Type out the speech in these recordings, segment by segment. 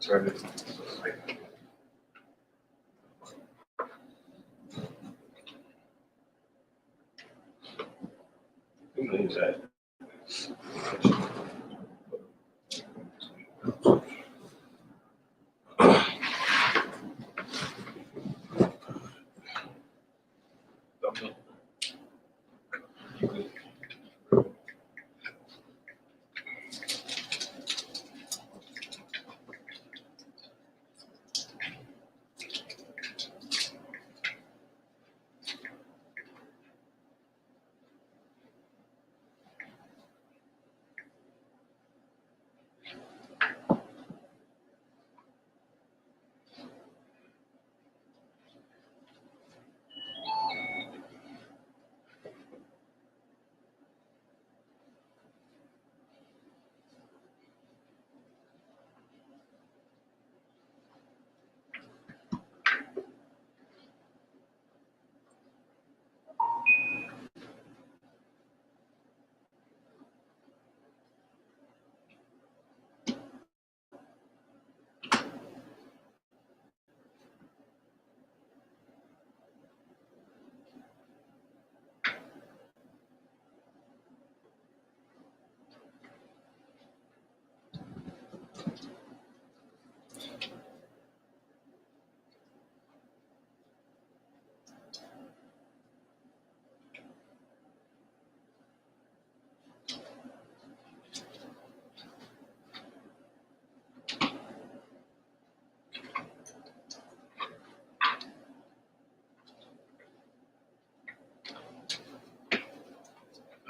Turn it. Who knows that?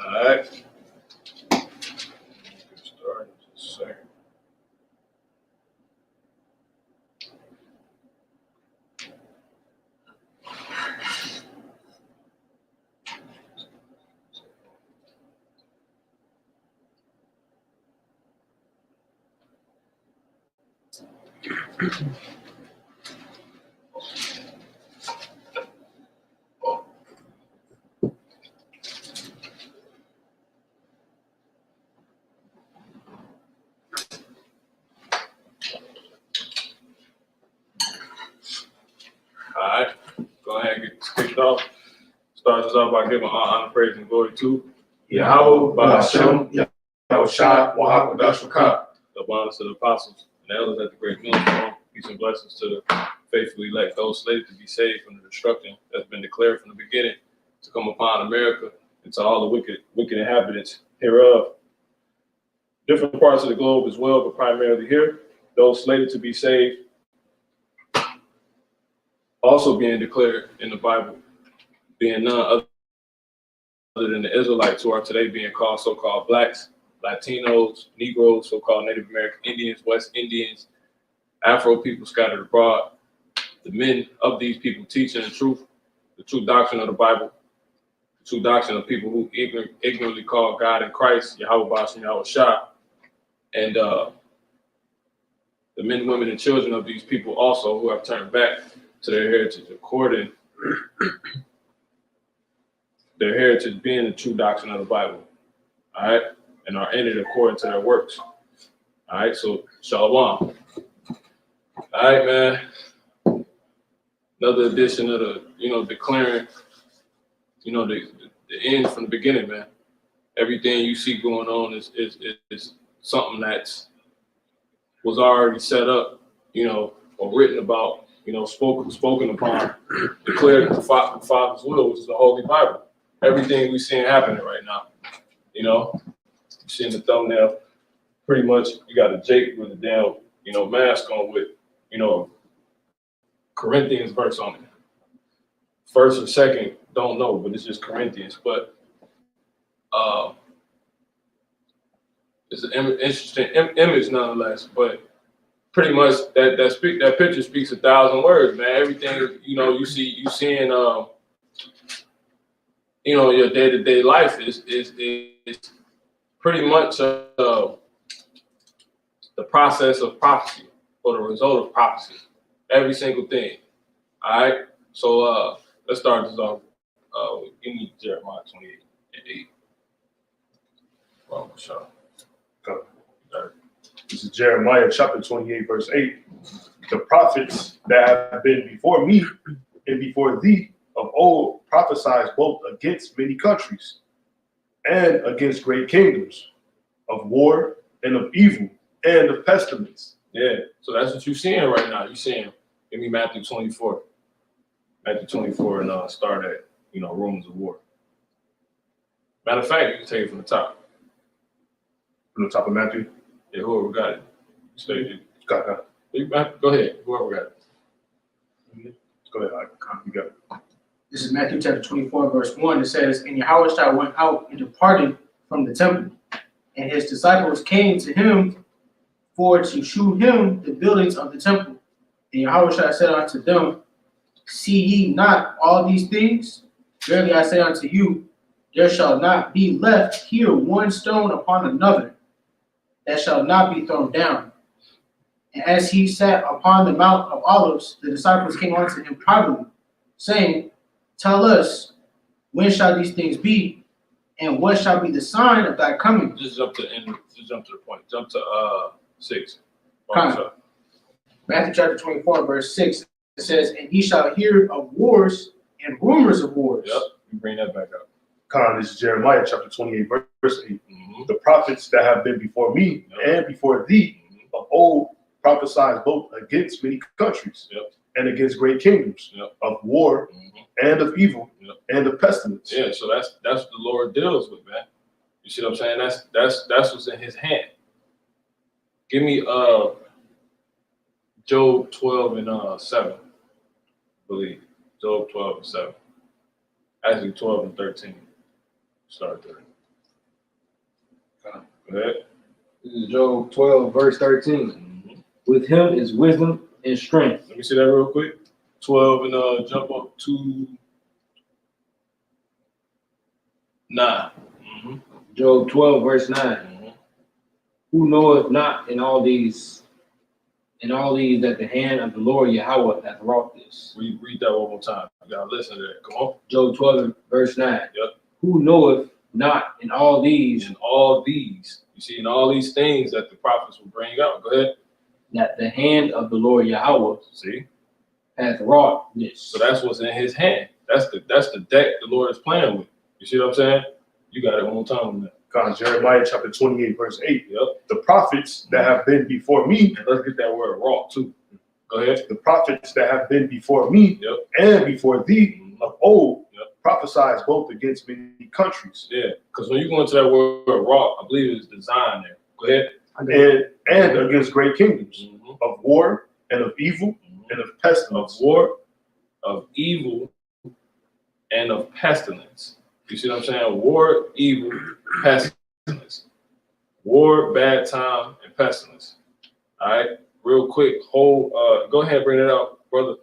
All right. Start in just a second. All right. Go ahead and get this kicked off. Starts us off by giving all honor, praise, and glory to Yahweh, Ba'ashem, Yahushua, Wahakadashwaka. the bonds to the apostles and elders at the great millstone. Peace and blessings to the faithful elect, those slated to be saved from the destruction that's been declared from the beginning to come upon America and to all the wicked inhabitants hereof. Different parts of the globe as well, but primarily here, those slated to be saved also being declared in the Bible, being none other than the Israelites, who are today being called so-called blacks, Latinos, Negroes, so-called Native American Indians, West Indians, Afro people scattered abroad. The men of these people teaching the true doctrine of the Bible, the true doctrine of people who ignorantly call God and Christ, Yahweh Ba'ashem Yahushua, and the men, women, and children of these people also who have turned back to their heritage according their heritage being the true doctrine of the Bible, all right, and are entered according to their works, all right. So Shalom. All right, man. Another edition of the, declaring, the end from the beginning, man. Everything you see going on is something that's was already set up, or written about, spoken upon, declared in the Father's will, which is the Holy Bible. Everything we're seeing happening right now, you're seeing the thumbnail. Pretty much, you got a Jake with a damn, mask on with, Corinthians verse on it. First or second, don't know, but it's just Corinthians. But it's an interesting image nonetheless. But pretty much that picture speaks 1,000 words, man. Everything you seeing your day-to-day life is pretty much the process of prophecy or the result of prophecy. Every single thing. All right. So let's start this off. Give me Jeremiah 28:8. Well, sure. Go. This is Jeremiah chapter 28, verse 8. The prophets that have been before me and before thee of old prophesied both against many countries and against great kingdoms, of war and of evil and of pestilence. Yeah, so that's what you're seeing right now. You're seeing, give me Matthew 24. Matthew 24 and start at, rumors of war. Matter of fact, you can take it from the top. From the top of Matthew? Yeah, whoever got it. Stay. Got that. Go ahead, whoever got it. Go ahead, you got it. This is Matthew chapter 24, verse 1. It says, And Yahushua went out and departed from the temple, and his disciples came to him for to shew him the buildings of the temple. And Yahushua said unto them, See ye not all these things? Verily I say unto you, there shall not be left here one stone upon another that shall not be thrown down. And as he sat upon the Mount of Olives, the disciples came unto him privately, saying, Tell us, when shall these things be, and what shall be the sign of thy coming? Just jump to the point. Jump to 6. Matthew chapter 24, verse 6. It says, And ye shall hear of wars and rumors of wars. Yep, you bring that back up. This is Jeremiah chapter 28, verse 8. Mm-hmm. The prophets that have been before me and before thee of old prophesied both against many countries and against great kingdoms, of war and of evil and of pestilence. Yeah, so that's what the Lord deals with, man. You see what I'm saying? That's what's in his hand. Give me Job 12 and 7. I believe. Job 12 and 7. Actually 12 and 13. Start there. Go ahead. This is Job 12, verse 13. Mm-hmm. With him is wisdom and strength. Let me see that real quick. 12 and jump up to 9. Mm-hmm. Job 12, verse 9. Mm-hmm. Who knoweth not in all these that the hand of the Lord Yahweh hath wrought this? Read that one more time. You gotta listen to that. Come on. Job 12, verse 9. Yep. Who knoweth not in all these You see, in all these things that the prophets will bring out. Go ahead. that the hand of the Lord Yahweh See? hath wrought this? So that's what's in his hand. That's the deck the Lord is playing with. You see what I'm saying? You got it one more time on that. Jeremiah chapter 28, verse 8. Yep. The prophets that have been before me. And let's get that word raw too. Go ahead. The prophets that have been before me and before thee of old prophesied both against many countries. Yeah, because when you go into that word raw, I believe it's design there. Go ahead. And against great kingdoms, of war and of evil and of pestilence. Of war, of evil, and of pestilence. You see what I'm saying? War, evil, pestilence. War, bad time, and pestilence. All right, real quick. Go ahead, bring it out, brother.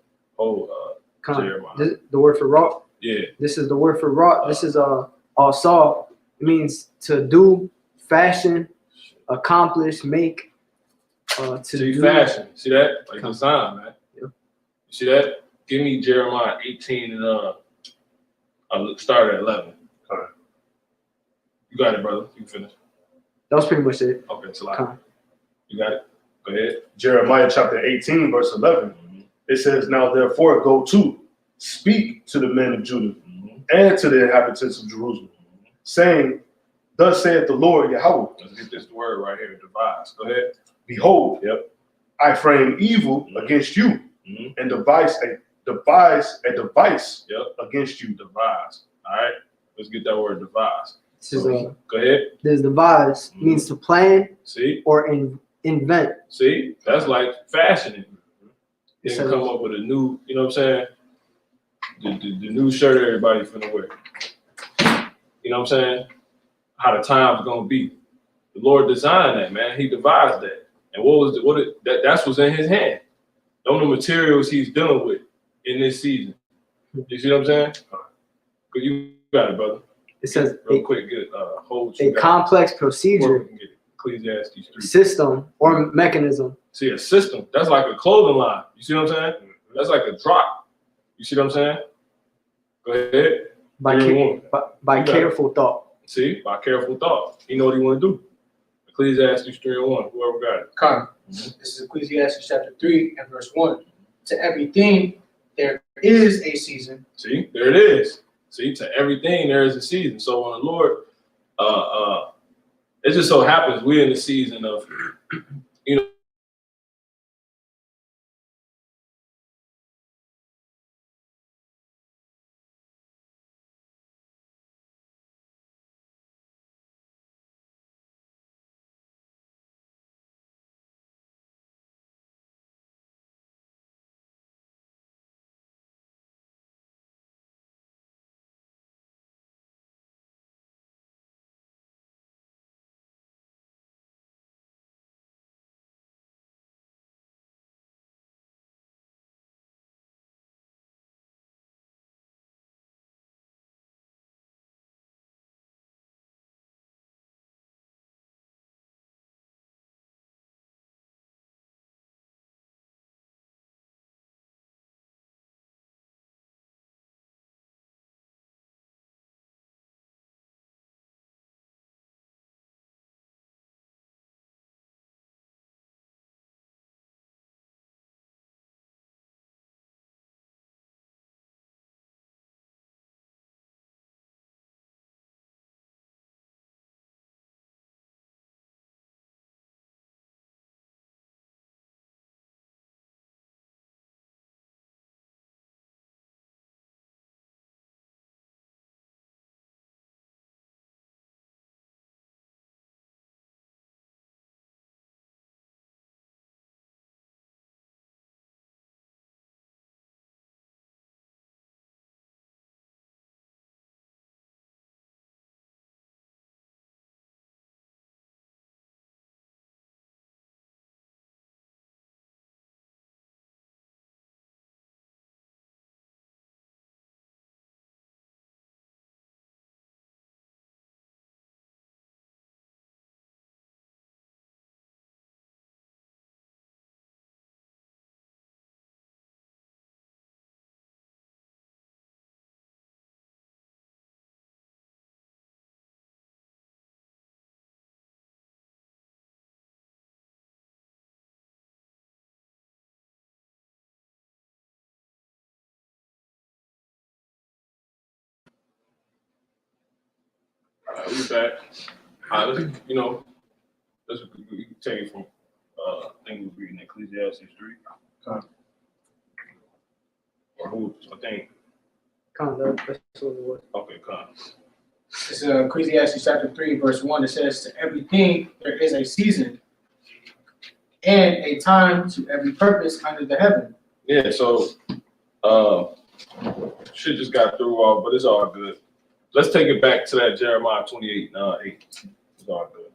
Jeremiah. The word for wrought. Yeah. This is the word for wrought. This is saw. It means to do, fashion, accomplish, make. Fashion. See that? Like design, man. Yeah. You see that? Give me Jeremiah 18 and I'll start at 11. All right. You got it, brother. You can finish. That was pretty much it. Okay, so like, you got it. Go ahead. Jeremiah chapter 18, verse 11. It says, now therefore go to, speak to the men of Judah and to the inhabitants of Jerusalem, saying, thus saith the Lord Yahweh. Let's get this word right here, devise. Go ahead. Behold, Yep. I frame evil against you and devise a device Yep. against you. Devise. All right. Let's get that word devise. This is Go ahead. this devise means to plan See? or invent. See? That's like fashioning. It Then says- come up with a new, you know what I'm saying? The new shirt everybody's finna wear. You know what I'm saying? How the time's gonna be. The Lord designed that, man. He devised that. And that's what's in his hand. Those are the materials he's dealing with in this season. You see what I'm saying? Good, you got it, brother. It says Real quick, get hold. a complex procedure, Ecclesiastes 3. system, or mechanism. See, a system. That's like a clothing line. You see what I'm saying? That's like a drop. You see what I'm saying? Go ahead. By, You're ca- a woman. by You got careful thought. See, by careful thought. You know what he want to do. Ecclesiastes 3:1. Whoever got it. Come. This is Ecclesiastes chapter 3 and verse 1. To everything there is a season. See, there it is. See, to everything there is a season. So when the Lord, it just so happens we're in the season of, you know, we back. Let's, you know, we can take it from, I think we're reading Ecclesiastes 3. Or who, I think. That's what it was. Okay, come. This is Ecclesiastes chapter 3, verse 1. It says, to everything there is a season and a time to every purpose under the heaven. Yeah, so shit just got through all, but it's all good. Let's take it back to that Jeremiah 28:8. It's all good.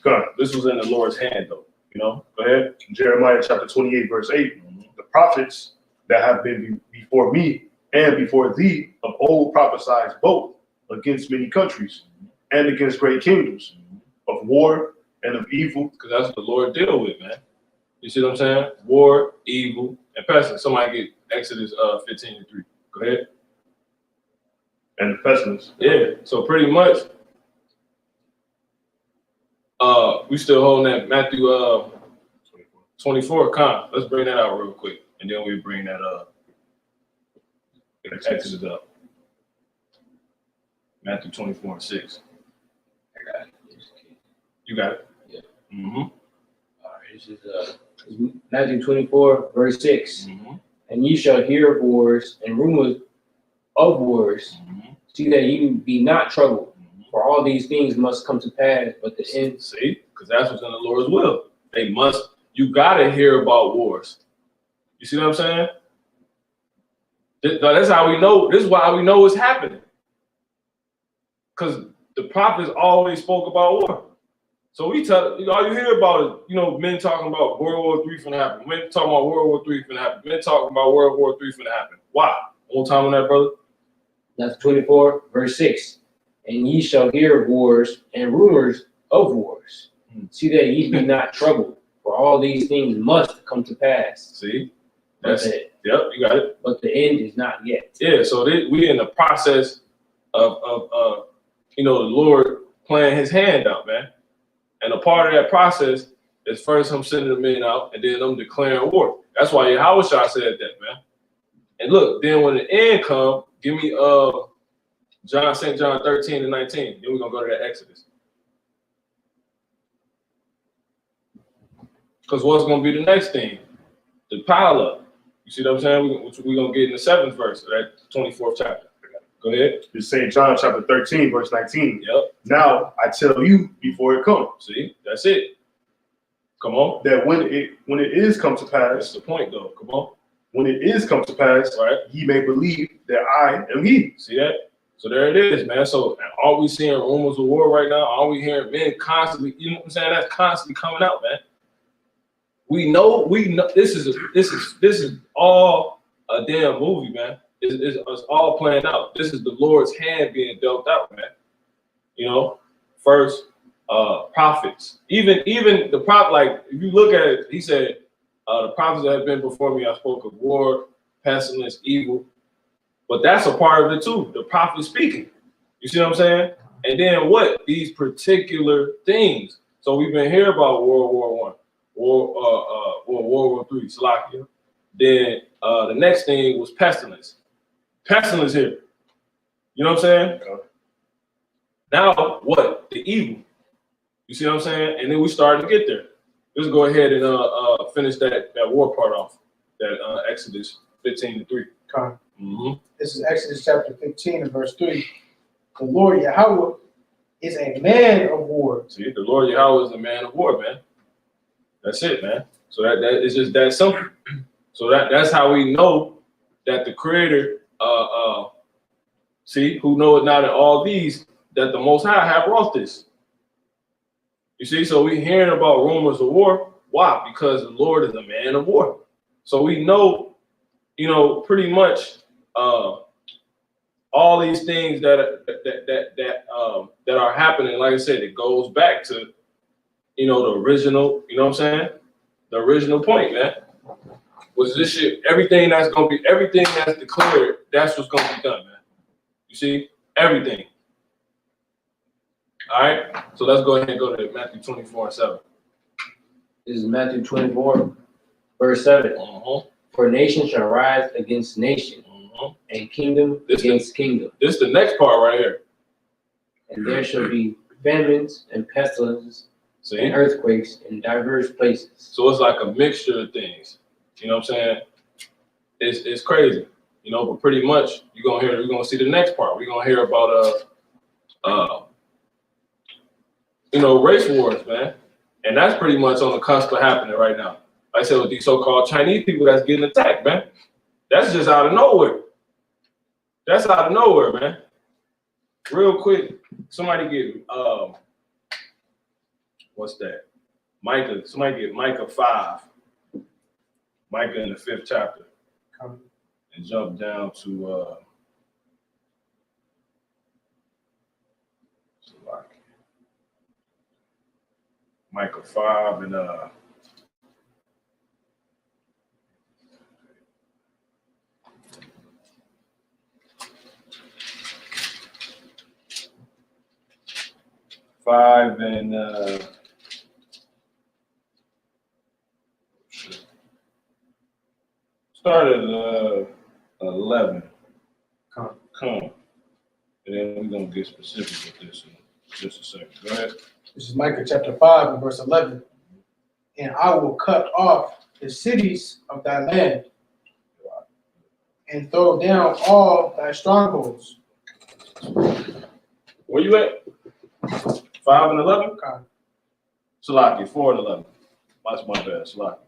Good. This was in the Lord's hand, though. You know, go ahead. Jeremiah chapter 28, verse 8. The prophets that have been before me and before thee of old prophesied both against many countries and against great kingdoms, of war and of evil. Because that's what the Lord deal with, man. You see what I'm saying? War, evil, and pestilence. Somebody get Exodus 15:3. Go ahead. And the pestilence. Yeah. So pretty much, we still holding that Matthew 24, let's bring that out real quick, and then we bring that Exodus up. Matthew 24 and 6. I got it. You got it? Yeah. Mm-hmm. All right, this is Matthew 24, verse 6. Mm-hmm. And ye shall hear of wars and rumors of wars. Mm-hmm. See that ye be not troubled, for all these things must come to pass, but the end. See, because that's what's in the Lord's will. You gotta hear about wars. You see what I'm saying? That's how we know. This is why we know it's happening. Because the prophets always spoke about war. So we tell, all you hear about is, men talking about World War III finna happen. Men talking about World War III finna happen. Men talking about World War III finna happen. Why? One time on that, brother. That's 24, verse 6. And ye shall hear of wars and rumors of wars. See that ye be not troubled, for all these things must come to pass. See? That's That's it. Yep, you got it. But the end is not yet. Yeah, so we in the process of the Lord playing his hand out, man. And a part of that process is first him sending the men out and then them declaring war. That's why Yahweh Shah said that, man. And look, then when the end come, give me St. John 13 and 19. Then we're gonna go to that Exodus. Because what's gonna be the next thing? The pile up. You see what I'm saying? We're gonna get in the 7th verse of that 24th chapter. Go ahead. It's St. John chapter 13, verse 19. Yep. Now I tell you before it comes, See, that's it. Come on. that when it is come to That's pass, the point, though. Come on. when it is come to pass, Right. ye may believe that I am he. See that? So there it is, man. So are we seeing rumors of war right now? Are we hearing men constantly? You know what I'm saying? That's constantly coming out, man. We know. This is all a damn movie, man. It's all playing out. This is the Lord's hand being dealt out, man. First prophets, even the prophet. Like if you look at it, he said, "The prophets that have been before me, I spoke of war, pestilence, evil." But that's a part of it too. The prophet speaking. You see what I'm saying? And then what? These particular things. So we've been hearing about World War I, World War III, Slovakia. Then the next thing was pestilence. Pestilence here. You know what I'm saying? Yeah. Now what? The evil. You see what I'm saying? And then we started to get there. Let's go ahead and finish that war part off. That Exodus 15 to 3. Okay. Mm-hmm. This is Exodus chapter 15 and verse 3. The Lord Yahweh is a man of war. See, the Lord Yahweh is a man of war, man. That's it, man. So that is just that simple. So that's how we know that the Creator, who knoweth not in all these, that the Most High have wrought this. You see, so we hearing about rumors of war. Why? Because the Lord is a man of war. So we know, pretty much all these things that are happening. Like I said, it goes back to, the original. You know what I'm saying? The original point, man. Was this shit? Everything that's declared, that's what's gonna be done, man. You see, everything. All right. So let's go ahead and go to Matthew 24 and 7. This is Matthew 24, verse 7. Uh-huh. For nation shall rise against nation, Uh-huh. and kingdom against kingdom. This is the next part right here. And there shall be famines and pestilences See? and earthquakes in diverse places. So it's like a mixture of things. You know what I'm saying? It's crazy. But pretty much you're gonna see the next part. We're gonna hear about race wars, man. And that's pretty much on the cusp of happening right now. Like I said, with these so-called Chinese people that's getting attacked, man. That's just out of nowhere. That's out of nowhere, man. Real quick, somebody get what's that? Micah. Somebody get Micah 5. Micah in the 5th chapter. And jump down to Micah 5 and Start at 11. Come. And then we're gonna get specific with this in just a second. Go ahead. This is Micah chapter 5 and verse 11. And I will cut off the cities of thy land and throw down all thy strongholds. Where you at? 5 and 11? Con, Salaki, 4 and 11. That's my bad, Salaki.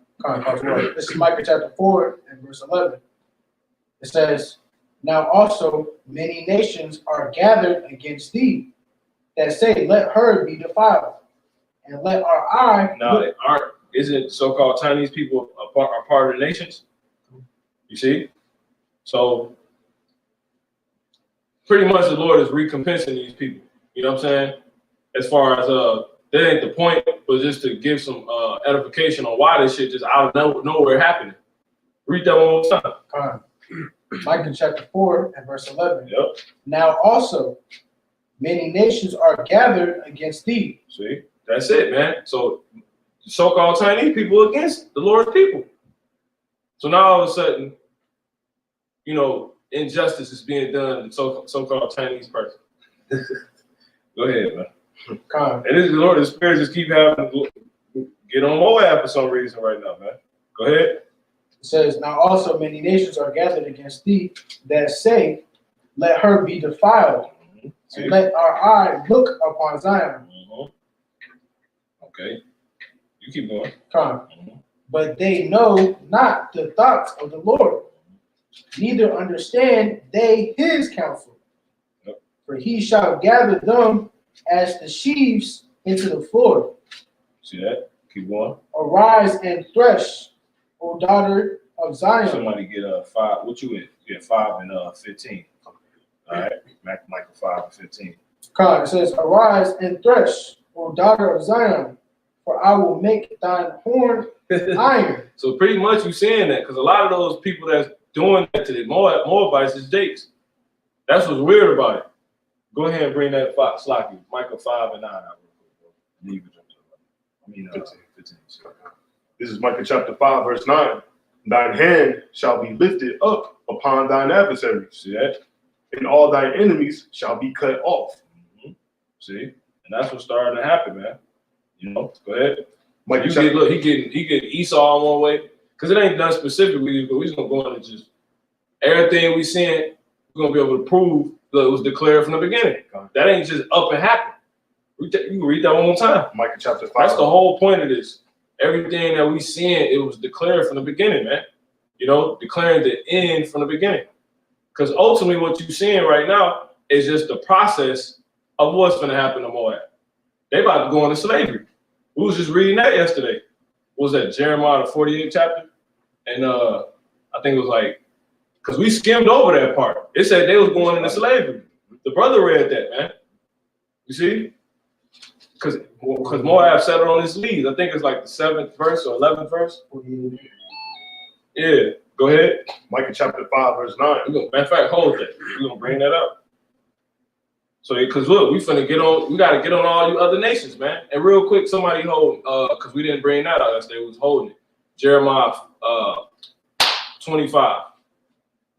This is Micah chapter 4 and verse 11. It says, now also many nations are gathered against thee that say, let her be defiled, and let our eye Now, isn't so-called Chinese people are part of the nations? You see? So, pretty much the Lord is recompensing these people. You know what I'm saying? As far as, that ain't the point, but just to give some edification on why this shit just out of nowhere happening. Read that one more time. Con. Micah chapter 4 and verse 11. Yep. Now also many nations are gathered against thee. See? That's it, man. So, so-called Chinese people against the Lord's people. So now all of a sudden, you know, injustice is being done to so-called Chinese person. Go ahead, man. Con. And this the Lord, the Spirit just keep having to get on Moab for some reason right now, man. Go ahead. It says, now also many nations are gathered against thee that say, let her be defiled, See? and let our eye look upon Zion. Okay. You keep going. Con. But they know not the thoughts of the Lord, neither understand they his counsel. Yep. For he shall gather them as the sheaves into the floor. See that? Keep going. Arise and thresh, O daughter of Zion. Somebody get 5. What you in? Get 5 and 15. All right. Micah 5 and 15. God, it says, arise and thresh, O daughter of Zion, for I will make thine horn iron. So pretty much you saying that because a lot of those people that's doing that to the Moabites is Jakes. That's what's weird about it. Go ahead and bring that Slocky, Micah 5 and 9 out. I mean, 15. This is Micah chapter 5, verse 9. Thine hand shall be lifted up upon thine adversaries. See that? And all thine enemies shall be cut off. See? And that's what's starting to happen, man. You know, go ahead. Micah You get, look, he getting Esau in one way. Because it ain't done specifically, but we're just gonna go into just everything we seeing, we're gonna be able to prove that it was declared from the beginning. That ain't just up and happen. You can read that one more time. Micah chapter 5. That's the whole point of this. Everything that we seeing, it was declared from the beginning, man. You know, declaring the end from the beginning. Because ultimately what you're seeing right now is just the process of what's gonna happen to Moab. They about to go into slavery. We was just reading that yesterday. What was that, Jeremiah the 48th chapter? And I think it was like, because we skimmed over that part. It said they was going into slavery. The brother read that, man. You see? Because Moab settled on his leads. I think it's like the 7th verse or 11th verse. Yeah, go ahead. Micah chapter 5, verse 9. Matter of fact, hold that. We're going to bring that up. So, because look, we got to get on all you other nations, man. And real quick, somebody hold, because we didn't bring that out yesterday, was holding it. Jeremiah 25.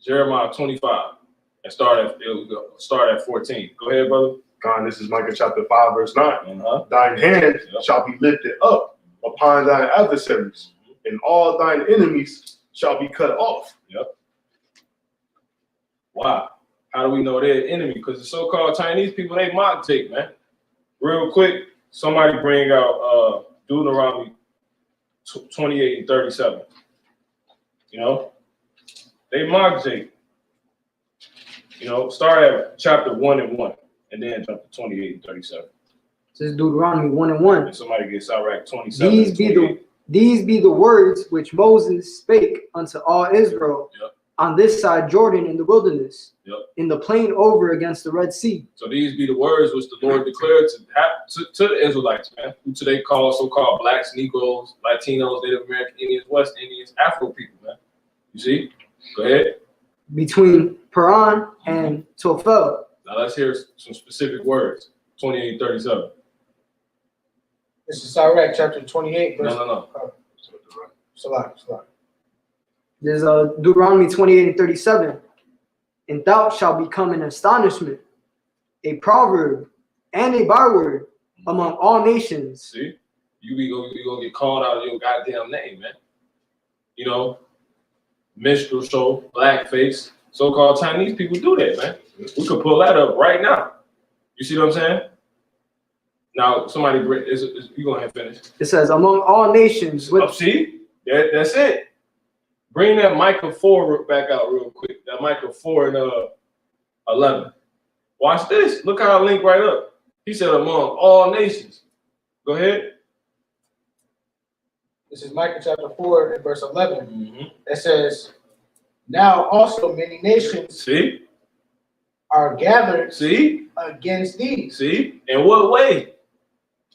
Jeremiah 25. And start at 14. Go ahead, brother. God, this is Micah chapter 5, verse 9. Uh-huh. Thine hand shall be lifted up upon thine adversaries, and all thine enemies shall be cut off. Yep. Wow. How do we know they're an enemy? Because the so-called Chinese people, they mock Jake, man. Real quick, somebody bring out Deuteronomy 28 and 37. You know, they mock Jake. You know, start at chapter 1 and 1, and then jump to 28 and 37. This is Deuteronomy 1 and 1. And somebody gets Sirach 27. These be the words which Moses spake unto all Israel on this side Jordan in the wilderness, in the plain over against the Red Sea. So these be the words which the Lord declared to the Israelites, man, who today call so-called blacks, Negroes, Latinos, Native American Indians, West Indians, Afro people, man. You see? Go ahead. Between Paran and Tophel. Now let's hear some specific words. 28 and 37. This is Sirach chapter 28, verse. No. Salah. There's Deuteronomy 28 and 37. And thou shalt become an astonishment, a proverb, and a byword among all nations. See, you gonna get called out of your goddamn name, man. You know, minstrel show, blackface, so-called Chinese people do that, man. We could pull that up right now. You see what I'm saying? Now, somebody, you go ahead and finish. It says, among all nations. With, See, that's it. Bring that Micah 4 back out real quick. That Micah 4 and 11. Watch this. Look how I link right up. He said, among all nations. Go ahead. This is Micah chapter 4 and verse 11. Mm-hmm. It says, now also many nations See? are gathered See? against thee. See? In what way?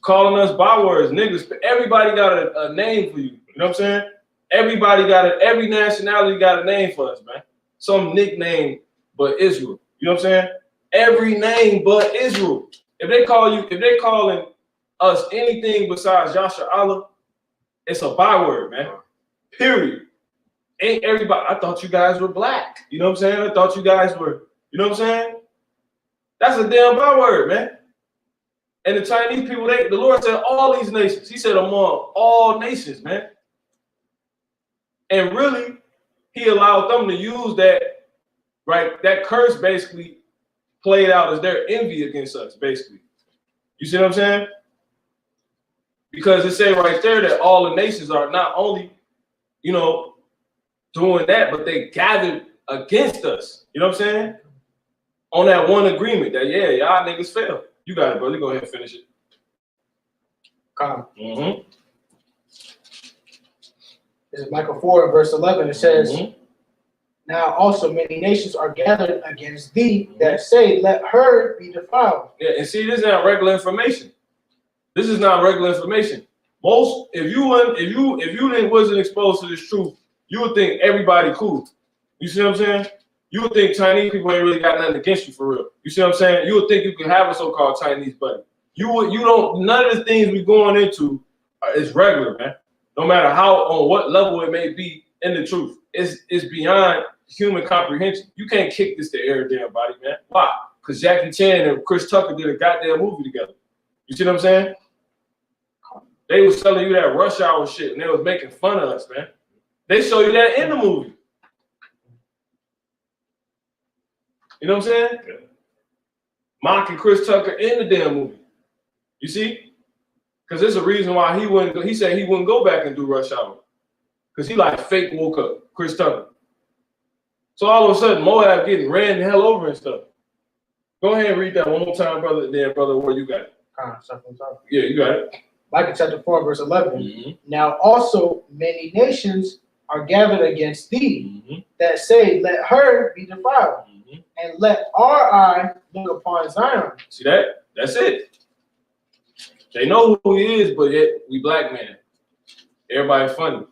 Calling us bywords, niggas. Everybody got a name for you. You know what I'm saying? Everybody every nationality got a name for us, man. Some nickname but Israel. You know what I'm saying? Every name but Israel. If they calling us anything besides Yasha Allah, it's a byword, man. Period. Ain't everybody, I thought you guys were black. You know what I'm saying? I thought you guys were, you know what I'm saying? That's a damn byword, man. And the Chinese people, the Lord said all these nations. He said among all nations, man. And really, he allowed them to use that, right? That curse basically played out as their envy against us, basically. You see what I'm saying? Because it say right there that all the nations are not only, you know, doing that, but they gathered against us. You know what I'm saying? On that one agreement that, yeah, y'all niggas failed. You got it, brother. Go ahead and finish it. Come. Mm-hmm. This is Micah 4 and verse 11. It says, Mm-hmm. now also many nations are gathered against thee that say, let her be defiled. Yeah, and see, this is not regular information. This is not regular information. Most, if you wasn't exposed to this truth, you would think everybody cool. You see what I'm saying? You would think Chinese people ain't really got nothing against you for real. You see what I'm saying? You would think you can have a so-called Chinese buddy. None of the things we going into is regular, man. No matter on what level it may be in the truth. It's beyond human comprehension. You can't kick this to everybody, man. Why? Because Jackie Chan and Chris Tucker did a goddamn movie together. You see what I'm saying? They was telling you that Rush Hour shit and they was making fun of us, man. They show you that in the movie. You know what I'm saying? Yeah. Mocking Chris Tucker in the damn movie. You see? Because there's a reason why he said he wouldn't go back and do Rush Hour. Because he like fake woke up, Chris Tucker. So all of a sudden, Moab getting ran the hell over and stuff. Go ahead and read that one more time, brother. Then, brother, where you got it? Yeah, you got it. Micah chapter 4, verse 11. Mm-hmm. Now also many nations are gathered against thee Mm-hmm. that say, let her be defiled, Mm-hmm. and let our eye look upon Zion. See that? That's it. They know who he is, but yet we black man. Everybody funny.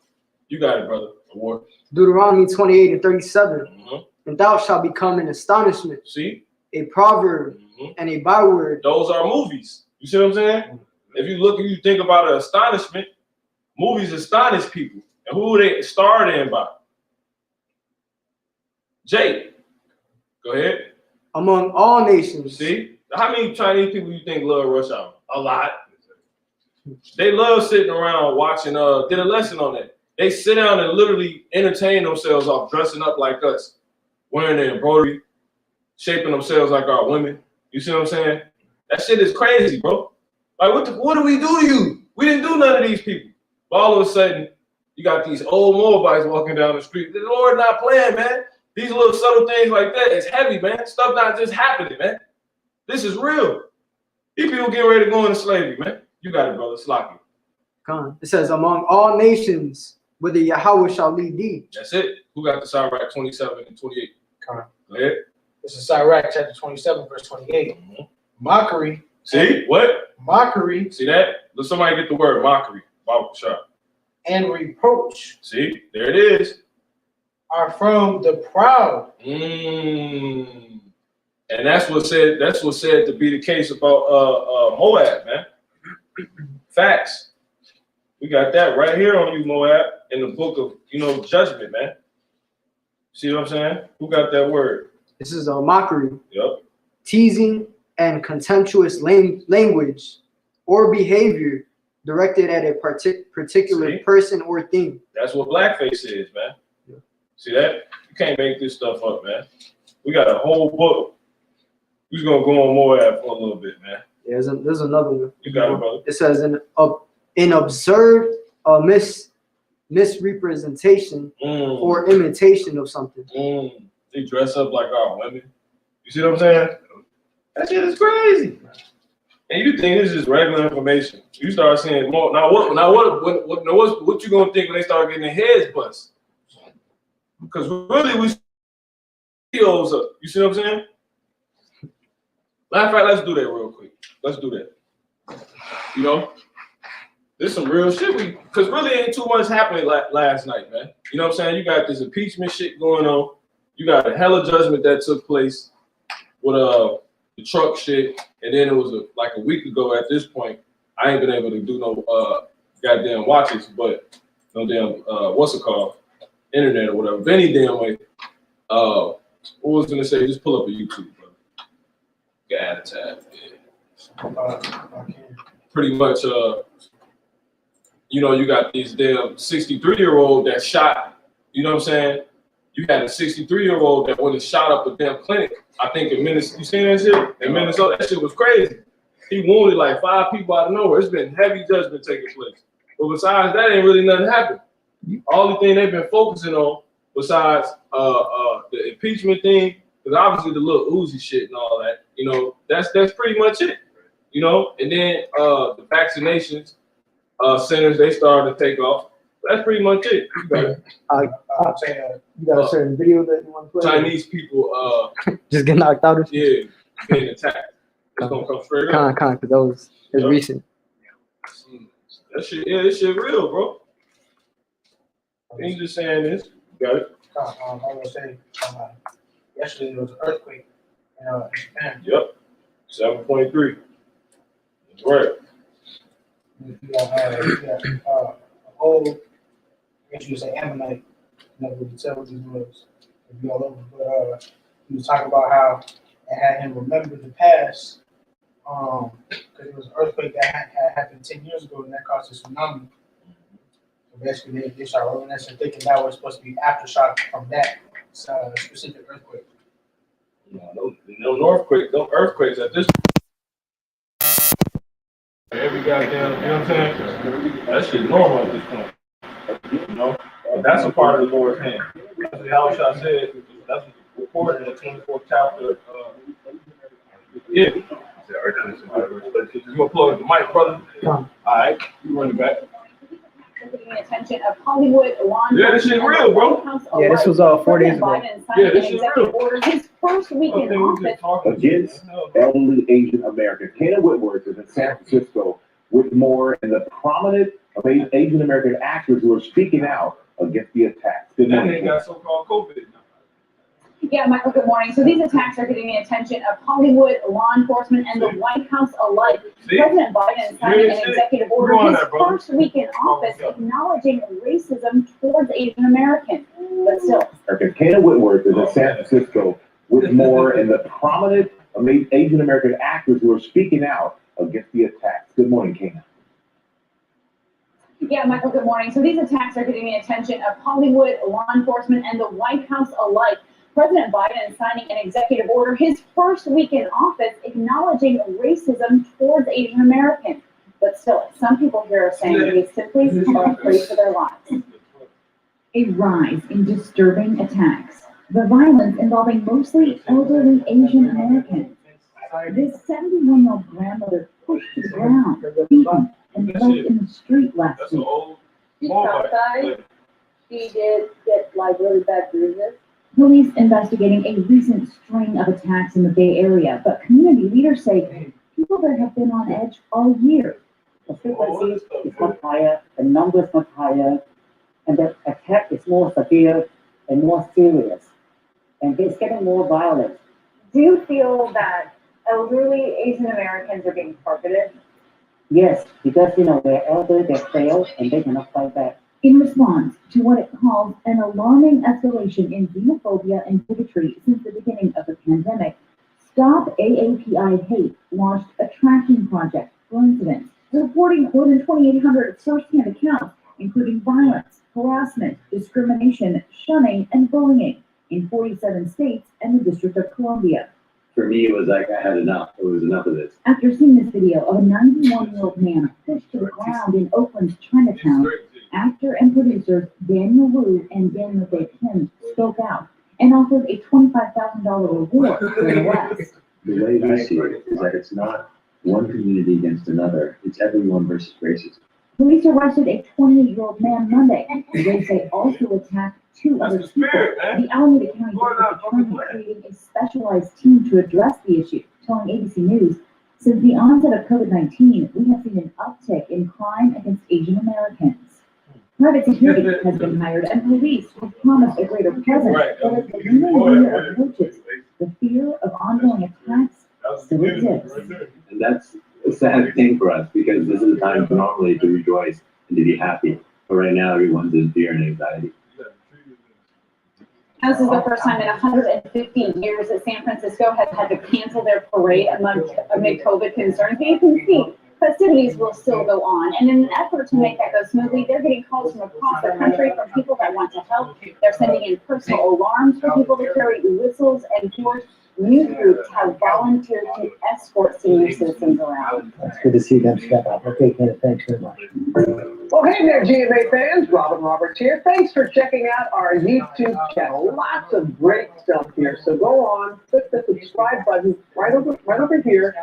You got it, brother. Award. Deuteronomy 28 and 37. Mm-hmm. And thou shalt become an astonishment, See? a proverb, Mm-hmm. and a byword. Those are movies. You see what I'm saying? If you think about an astonishment, movies astonish people. And who they starred in by? Jake. Go ahead. Among all nations. See? How many Chinese people you think love Rush Hour? A lot. They love sitting around watching, did a lesson on that. They sit down and literally entertain themselves off dressing up like us, wearing their embroidery, shaping themselves like our women. You see what I'm saying? That shit is crazy, bro. Like, what do we do to you? We didn't do none of these people. But all of a sudden, you got these old Moabites walking down the street. The Lord not playing, man. These little subtle things like that, it's heavy, man. Stuff not just happening, man. This is real. These people get ready to go into slavery, man. You got it, brother. Slocky. Come on. It says, among all nations, whither Yahweh shall lead thee. That's it. Who got the Sirach 27 and 28? Come on. Go ahead. This is Sirach chapter 27, verse 28. Mm-hmm. Mockery. See? What? Mockery See that? Let somebody get the word mockery. Bible shop. and reproach See? There it is. are from the proud. And that's what said to be the case about Moab, man. Facts. We got that right here on you, Moab, in the book of, judgment, man. See what I'm saying? Who got that word? This is a mockery, Yep. teasing, and contemptuous language or behavior directed at a particular See? person or thing. That's what blackface is, man. Yeah. See that? You can't make this stuff up, man. We got a whole book. We're gonna go on more at for a little bit, man. Yeah, there's another one. You got it, brother. It says in observed misrepresentation or imitation of something. They dress up like our women. You see what I'm saying? That shit is crazy. And you think this is regular information? You start seeing more. Now what you gonna think when they start getting their heads bust? Because really we CEOs up. You see what I'm saying? Matter of fact, let's do that real quick. Let's do that. You know, there's some real shit. Because really ain't too much happening last night, man. You know what I'm saying? You got this impeachment shit going on. You got a hella judgment that took place with the truck shit, and then it was like a week ago. At this point, I ain't been able to do no goddamn watches, but no damn what's it called, internet or whatever. But any damn way. What was I gonna say? Just pull up a YouTube, bro. You can add a tab. Yeah. Pretty much, you know, you got these damn 63-year-old that shot. You know what I'm saying? You had a 63-year-old that went and shot up a damn clinic. I think in Minnesota. You seen that shit? In Minnesota, that shit was crazy. He wounded like 5 people out of nowhere. It's been heavy judgment taking place. But besides that, ain't really nothing happened. All the thing they've been focusing on, besides the impeachment thing, because obviously the little Uzi shit and all that, you know, that's pretty much it. You know, and then the vaccinations centers, they started to take off. That's pretty much it. You got a certain video that you want to play? Chinese people Just get knocked out or something? yeah, being attacked. It's gonna come straight up. Because that was recent. That shit, yeah, this shit real, bro. Ain't just saying this. You got it. I was saying, yesterday there was an earthquake in Japan. Yep. 7.3. That's right. You got a whole, I guess you would say Ammonite, never really tell what these was. It'd be all over. But he was talking about how it had him remember the past, because it was an earthquake that had happened 10 years ago and that caused a tsunami. So basically, they started rolling that and thinking that was supposed to be aftershock from that specific earthquake. No earthquakes at this point. Every goddamn, you know what I'm saying? That shit normal at this point. You know? That's a part of the Lord's hand. That's what Yahushua said. That's recorded in the 24th chapter. Yeah. You gonna plug the mic, brother? All right, you run it back. Attention of Hollywood law Yeah, this shit real, bro. Yeah, this was 4 days ago. Yeah, this shit real. Order his first week in office. Against elderly Asian Americans. Hannah Whitworth is in San Francisco with more and the prominent Asian American actors who are speaking out against the attacks. Good That morning. nigga got so-called COVID. Yeah, Michael, good morning. So these attacks are getting the attention of Hollywood, law enforcement, and the White House alike. See? President Biden is signing an executive order You on his that, brother. first week in office acknowledging racism towards Asian Americans. But still, Hannah Whitworth is in San Francisco with more and the prominent Asian American actors who are speaking out against the attacks. Good morning, Kana. yeah, Michael, good morning. So these attacks are getting the attention of Hollywood, law enforcement, and the White House alike. President Biden is signing an executive order his first week in office acknowledging racism towards Asian Americans. But still, some people here are saying they simply cannot pray for their lives. A rise in disturbing attacks. The violence involving mostly elderly Asian Americans. This 71-year-old grandmother pushed to the ground, beaten, and left in the street last That's an week. old She's Moabite. traumatized. She did get really bad bruises. Police investigating a recent string of attacks in the Bay Area, but community leaders say people there have been on edge all year. The frequency is much higher, the number is much higher, and the attack is more severe and more serious, and it's getting more violent. Do you feel that elderly Asian Americans are being targeted? Yes, because they're elder, they fail, and they cannot fight back. In response to what it calls an alarming escalation in xenophobia and bigotry since the beginning of the pandemic, Stop AAPI Hate launched a tracking project for incidents, reporting more than 2,800 first-hand accounts, including violence, harassment, discrimination, shunning, and bullying in 47 states and the District of Columbia. For me, it was like I had enough. It was enough of this. After seeing this video of a 91-year-old man pushed to the ground in Oakland's Chinatown, actor and producers Daniel Wu and Daniel Day Kim spoke out and offered a $25,000 reward for the arrest. The way we see it is that it's not one community against another. It's everyone versus racism. Police arrested a 28-year-old man Monday, who they say also attacked two other people. The Alameda County District Attorney creating a specialized team to address the issue, telling ABC News, since the onset of COVID-19, we have seen an uptick in crime against Asian Americans. Private security has been hired, and police have promised a greater presence, but as the new year approaches, the fear of ongoing attacks still exists. And that's a sad thing for us because this is a time normally to rejoice and to be happy. But right now, everyone's in fear and anxiety. This is the first time in 150 years that San Francisco has had to cancel their parade amid COVID concerns. But you can see festivities will still go on. And in an effort to make that go smoothly, they're getting calls from across the country from people that want to help. They're sending in personal alarms for people to carry whistles and tours. News groups have volunteered to escort senior citizens around. It's good to see them step up. Okay, Ken, thanks very much. Well, hey there, GMA fans. Robin Roberts here. Thanks for checking out our YouTube channel. Lots of great stuff here. So go on, click the subscribe button right over here.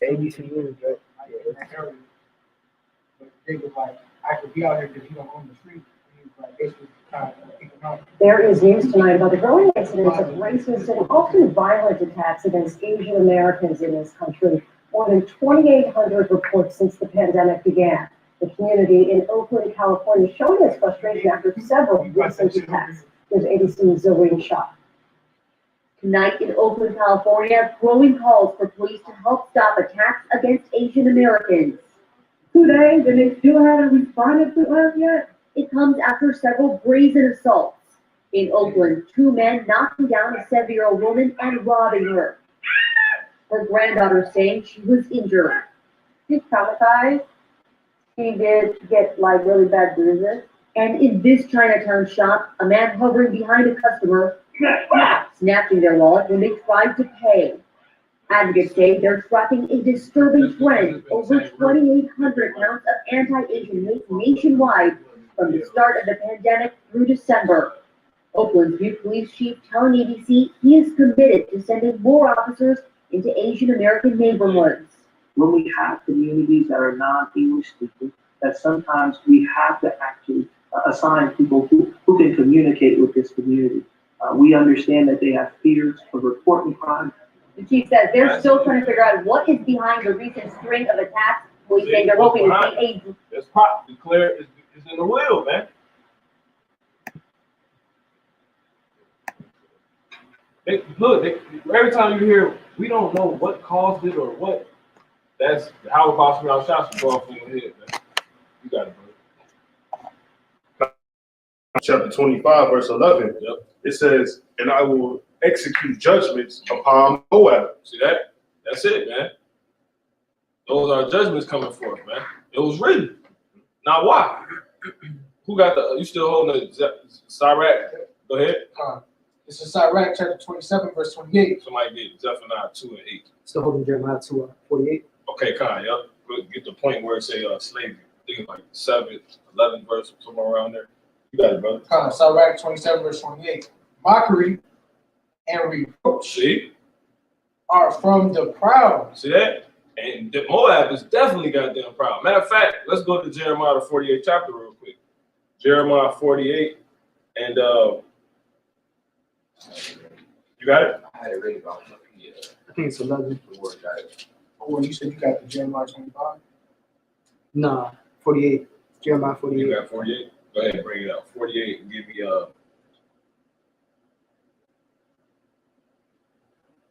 ABC News, right? They was like, I could be out here because you don't own the street. He was like, basically trying to kick them out. There is news tonight about the growing incidence of racist and often violent attacks against Asian Americans in this country. More than 2,800 reports since the pandemic began. The community in Oakland, California, showing its frustration after several recent attacks. Here's ABC's Zoe Shaw. Tonight in Oakland, California, growing calls for police to help stop attacks against Asian Americans. 2 days and they still haven't responded to us yet? It comes after several brazen assaults. In Oakland, 2 men knocking down a 7-year-old woman and robbing her. Her granddaughter saying she was injured. She's traumatized. She did get like really bad bruises. And in this Chinatown shop, a man hovering behind a customer, snatching their wallet when they tried to pay. Advocates say they're tracking a disturbing trend, over 2,800 counts of anti-Asian hate nationwide from the start of the pandemic through December. Oakland's new police chief telling ABC he is committed to sending more officers into Asian American neighborhoods. When we have communities that are non-English speaking, that sometimes we have to actually assign people who can communicate with this community. We understand that they have fears of reporting crime. The chief says they're still trying to figure out what is behind the recent string of attacks. Police say they're hoping to see a... That's pop declare is in the will, man. Every time you hear, we don't know what caused it or what, that's how a possible shots go off in your head, man. You got it, bro. Chapter 25, verse 11. Yep. It says, and I will execute judgments upon Moab. See that? That's it, man. Those are judgments coming forth, man. It was written. Now why? Who got the, you still holding the Sirach? Go ahead. This is Sirach chapter 27, verse 28. Somebody get Zephaniah 2 and 8. Still holding Jeremiah 2:48. Okay, Khan, yep. Get the point where it say slavery. I think it's like 7, 11 verse, somewhere around there. You got it, brother. Sirach 27, verse 28. Mockery and reproach are from the proud. See that? And Moab is definitely goddamn proud. Matter of fact, let's go to Jeremiah the 48th chapter real quick. Jeremiah 48 and you got it? I had it ready about I think it's 11. the word got it. Oh, you said you got the Jeremiah 25? Nah, 48. Jeremiah 48. You got 48? Go ahead and bring it out. 48 and give me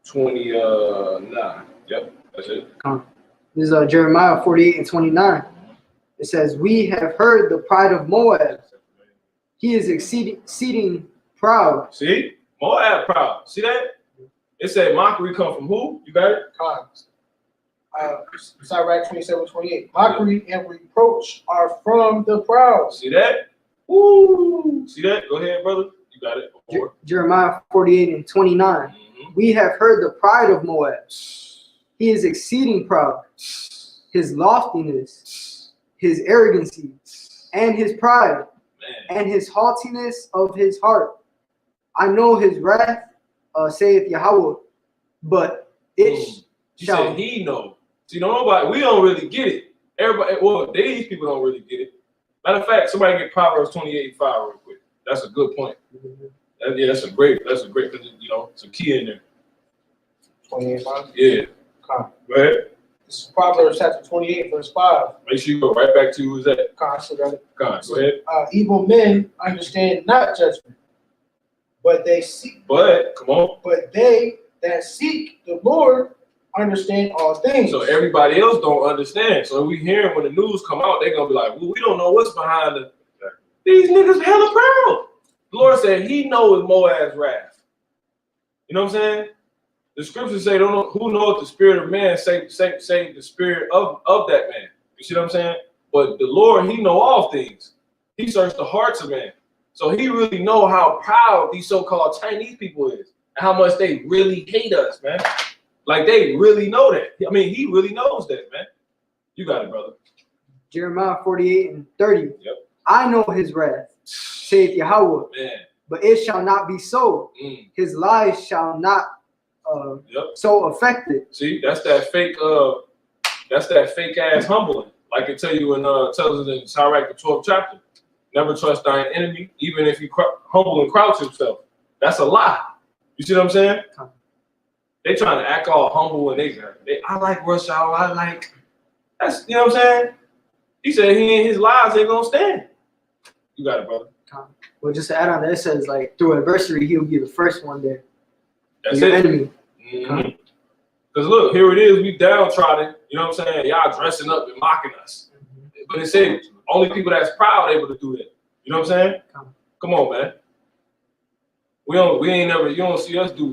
29. Yep, that's it. This is Jeremiah 48 and 29. It says, we have heard the pride of Moab, He is exceeding proud. See? Moab proud. See that? It said mockery come from who? You got it? Cons. Sirach 27:28. Mockery and reproach are from the proud. See that? Woo! See that? Go ahead, brother. You got it. Jeremiah 48:29. We have heard the pride of Moab. He is exceeding proud. His loftiness, his arrogancy, and his pride, and his haughtiness of his heart. I know his wrath, saith Yahweh, but it shall. Said he know. See, nobody, we don't really get it. Everybody, well, these people don't really get it. Matter of fact, somebody get Proverbs 28:5 real quick. That's a good point. Yeah, that's a great, because you know, it's a key in there. 28:5. Yeah. Go ahead. This is Proverbs chapter 28, verse 5. Make sure you go right back to who's that. Con, so got it. Go ahead. Evil men understand not judgment, but they seek. But come on. But they that seek the Lord understand all things. So everybody else don't understand. So we hearing when the news come out, they're gonna be like, well, we don't know what's behind it. These niggas hella proud. The Lord said he knows Moab's wrath. You know what I'm saying? The scriptures say, don't know who knows the spirit of man, say the spirit of that man. You see what I'm saying? But the Lord, he know all things. He searched the hearts of man. So he really know how proud these so-called Chinese people is and how much they really hate us, man. Like they really know that. I mean, he really knows that, man. You got it, brother. Jeremiah 48:30. Yep. I know his wrath, saith Yahweh, Man. but it shall not be so. His lies shall not so affected. See, that's that fake ass humbling. Like it tell you in tells us in Sirach the 12th chapter. Never trust thine enemy, even if he humble and crouch himself. That's a lie. You see what I'm saying? They trying to act all humble and they I like Rush Hour. I like that's you know what I'm saying? He said his lies ain't gonna stand. You got it, brother. Well, just to add on that, it says like through adversity, he'll be the first one there. That's your it. enemy. Because look, here it is, we downtrodden, you know what I'm saying? Y'all dressing up and mocking us. But it said only people that's proud able to do that. You know what I'm saying? Come on, man. We ain't never, you don't see us do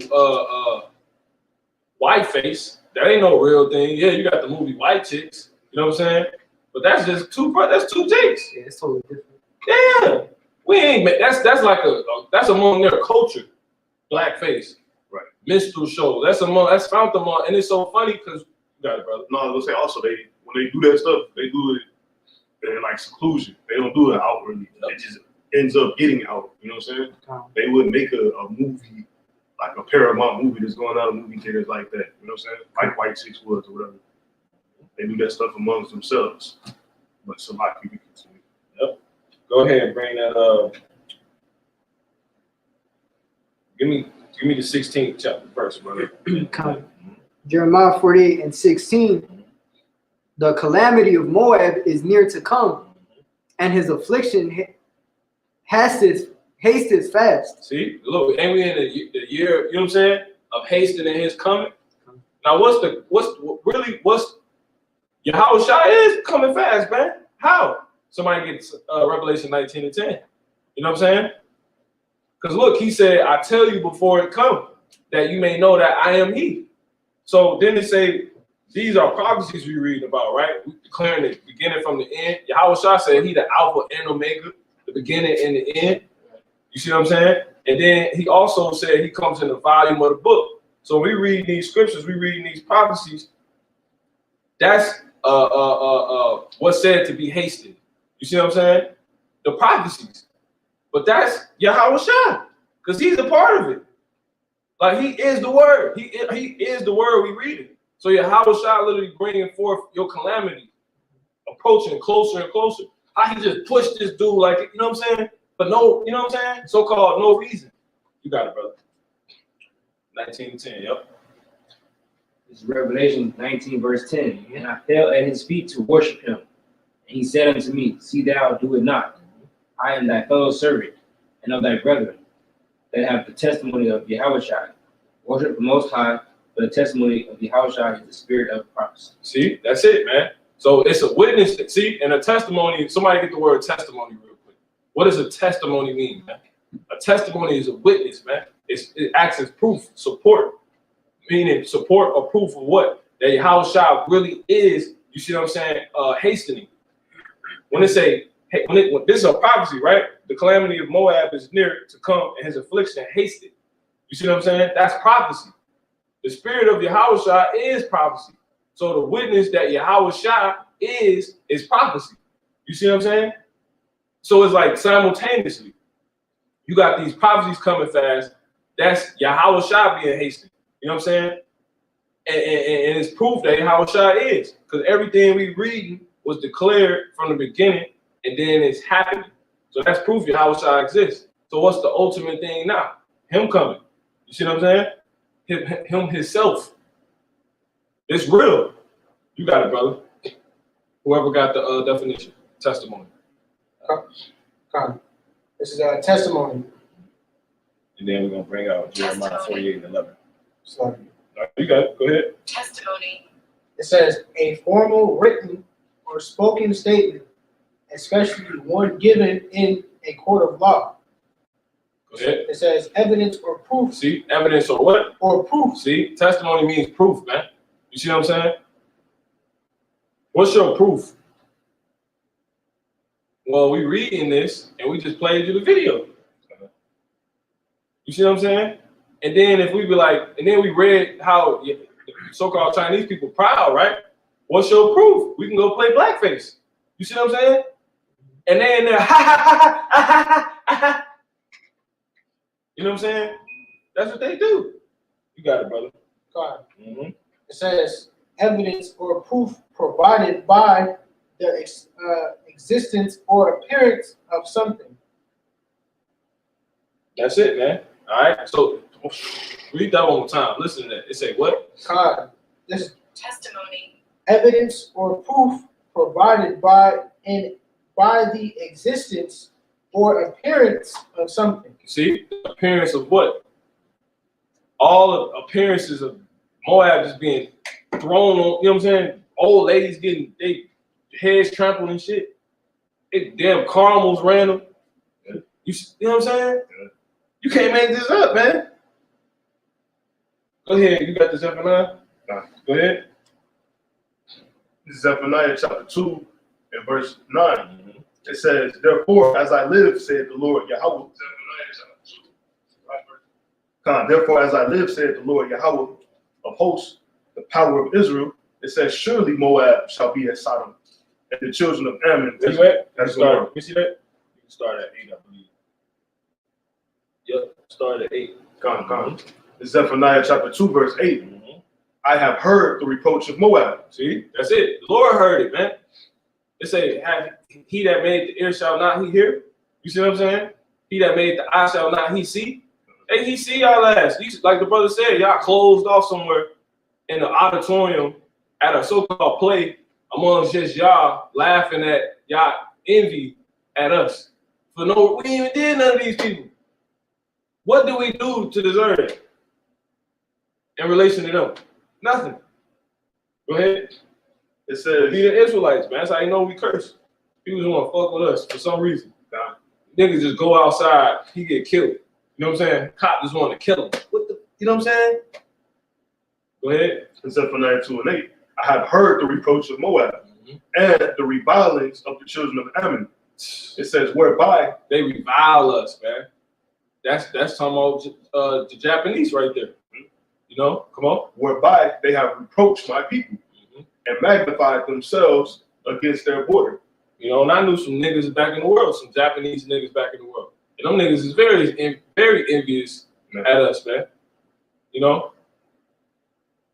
white face. That ain't no real thing. Yeah, you got the movie White Chicks, you know what I'm saying? But that's just two chicks. Yeah, it's totally different. Yeah. We ain't that's like that's among their culture. Blackface. Right. Minstrel show. That's found among, and it's so funny because you got it, brother. No, I was gonna say also when they do that stuff, they do it in like seclusion. They don't do it outwardly. It just ends up getting out. You know what I'm saying? They wouldn't make a movie like a Paramount movie that's going out of movie theaters like that. You know what I'm saying? Like White Chicks was or whatever. They do that stuff amongst themselves. But so a lot of people continue. Yep. Go ahead and bring that Give me the 16th chapter verse, brother. Jeremiah 48:16. The calamity of Moab is near to come, and his affliction hasteth fast. See, look, ain't we in the year, you know what I'm saying, of hastening his coming? Now, what's Yahweh Shai is coming fast, man? How? Somebody gets Revelation 19:10. You know what I'm saying? Because look, he said, I tell you before it comes, that you may know that I am he. So then they say, these are prophecies we read about, right? We declaring the beginning from the end. Yahweh Shai said he the Alpha and Omega, the beginning and the end. You see what I'm saying? And then he also said he comes in the volume of the book. So we read these scriptures, we read these prophecies. That's what's said to be hasted. You see what I'm saying? The prophecies. But that's Yahweh Shai, because he's a part of it. Like he is the word. He is the word we read it. So Yahweh Shai literally bringing forth your calamity, approaching closer and closer. How he just pushed this dude like, you know what I'm saying? But no, you know what I'm saying? So-called no reason. You got it, brother. 19:10, yep. This is Revelation 19, verse 10. And I fell at his feet to worship him. And he said unto me, see thou do it not. I am thy fellow servant and of thy brethren that have the testimony of Yahweh Shai. Worship the Most High, for the testimony of Yahweh Shai is the spirit of prophecy. See, that's it, man. So it's a witness. See, and a testimony, somebody get the word testimony real quick. What does a testimony mean, man? A testimony is a witness, man. It acts as proof, support. Meaning support or proof of what? That Yahushua really is, you see what I'm saying, hastening. When it say, hey, when this is a prophecy, right? The calamity of Moab is near to come and his affliction hasted. You see what I'm saying? That's prophecy. The spirit of Yahushua is prophecy. So the witness that Yahushua is prophecy. You see what I'm saying? So it's like simultaneously. You got these prophecies coming fast. That's Yahushua being hasty. You know what I'm saying? And it's proof that Yahushua is. Because everything we reading was declared from the beginning, and then it's happening. So that's proof Yahushua exists. So what's the ultimate thing now? Him coming. You see what I'm saying? Him himself. It's real. You got it, brother. Whoever got the definition, testimony. This is a testimony. And then we're going to bring out Jeremiah 48:11. So You got it. Go ahead. Testimony. it says a formal written or spoken statement, especially one given in a court of law. Go ahead. It says evidence or proof See, evidence or what? or proof. See, testimony means proof, man. You see what I'm saying? What's your proof? Well, we reading this and we just played you the video. You see what I'm saying? And then if we be like, and then we read how the so-called Chinese people proud, right? What's your proof? We can go play blackface. You see what I'm saying? And then they're ha ha ha ha ha ha ha. You know what I'm saying? That's what they do. You got it, brother. God. Mm-hmm. It says evidence or proof provided by the existence or appearance of something. That's it, man. All right. So read that one more time. Listen to that. It say what? God. This is Testimony. evidence or proof provided by the existence or appearance of something. See, appearance of what? All of appearances of Moab just being thrown on. You know what I'm saying? Old ladies getting their heads trampled and shit. Damn caramels random. You know what I'm saying? You can't make this up, man. Go ahead. You got the Zephaniah? Nah. Go ahead. This is Zephaniah chapter 2 and verse 9. It says, therefore, as I live, said the Lord Yahweh. Therefore, as I live, said the Lord Yahweh of hosts, the power of Israel, it says, surely Moab shall be as Sodom, and the children of Ammon. Where you at? That's start. Gomorrah. You see that? You can start at 8, I believe. Yep, start at 8. It's Zephaniah chapter 2, verse 8. I have heard the reproach of Moab. See, that's it. The Lord heard it, man. It say, he that made the ear shall not he hear. You see what I'm saying? He that made the eye shall not he see. Hey, he see y'all ass. Like the brother said, y'all closed off somewhere in the auditorium at a so-called play amongst just y'all laughing at y'all envy at us. We ain't even did none of these people. What do we do to deserve it in relation to them? Nothing. Go ahead. It says, Be the Israelites, man. That's how you know we curse. People just want to fuck with us for some reason. Niggas just go outside, he get killed. You know what I'm saying? Cop just want to kill him. You know what I'm saying? Go ahead. in Zephaniah 2 and 8, I have heard the reproach of Moab and the revilings of the children of Ammon. It says, whereby they revile us, man. That's talking about the Japanese right there. You know, come on. Whereby they have reproached my people and magnified themselves against their border. You know, and I knew some niggas back in the world, some Japanese niggas back in the world. And them niggas is very envious at us, man. You know?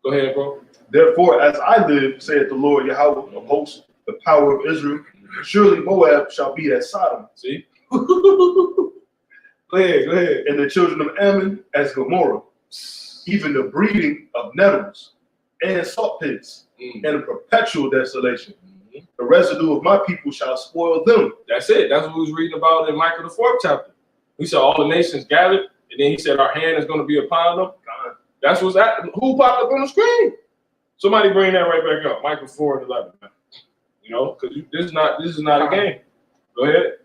Go ahead, bro. Therefore, as I live, saith the Lord Yahweh of hosts, the power of Israel, surely Moab shall be as Sodom. See? Go ahead. And the children of Ammon as Gomorrah. Even the breeding of nettles and salt pits and a perpetual desolation. The residue of my people shall spoil them. That's it. That's what we was reading about in Micah the 4th chapter. He said all the nations gathered, and then he said our hand is going to be upon them. That's what's that. Who popped up on the screen? Somebody bring that right back up. Micah 4 and 11. Man. You know, because this is not a game. Go ahead.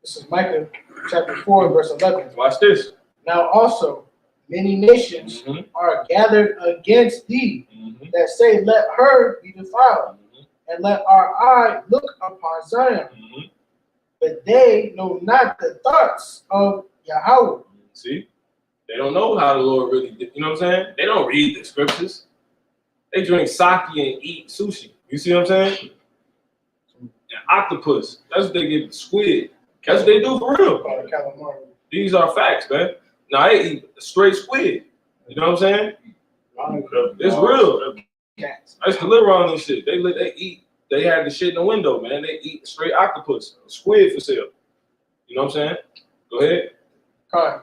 This is Micah chapter 4, verse 11. Watch this. Now also, many nations Mhm. are gathered against thee Mhm. that say, let her be defiled, Mhm. and let our eye look upon Zion. Mhm. But they know not the thoughts of Yahweh. See, they don't know how the Lord really did. You know what I'm saying? They don't read the scriptures. They drink sake and eat sushi. You see what I'm saying? And octopus. That's what they get. Squid. That's what they do for real. Calamari. These are facts, man. Now they eat straight squid. You know what I'm saying? It's real. Cats. I used to live around this shit. They eat. They had the shit in the window, man. They eat straight octopus, squid for sale. You know what I'm saying? Go ahead. Con.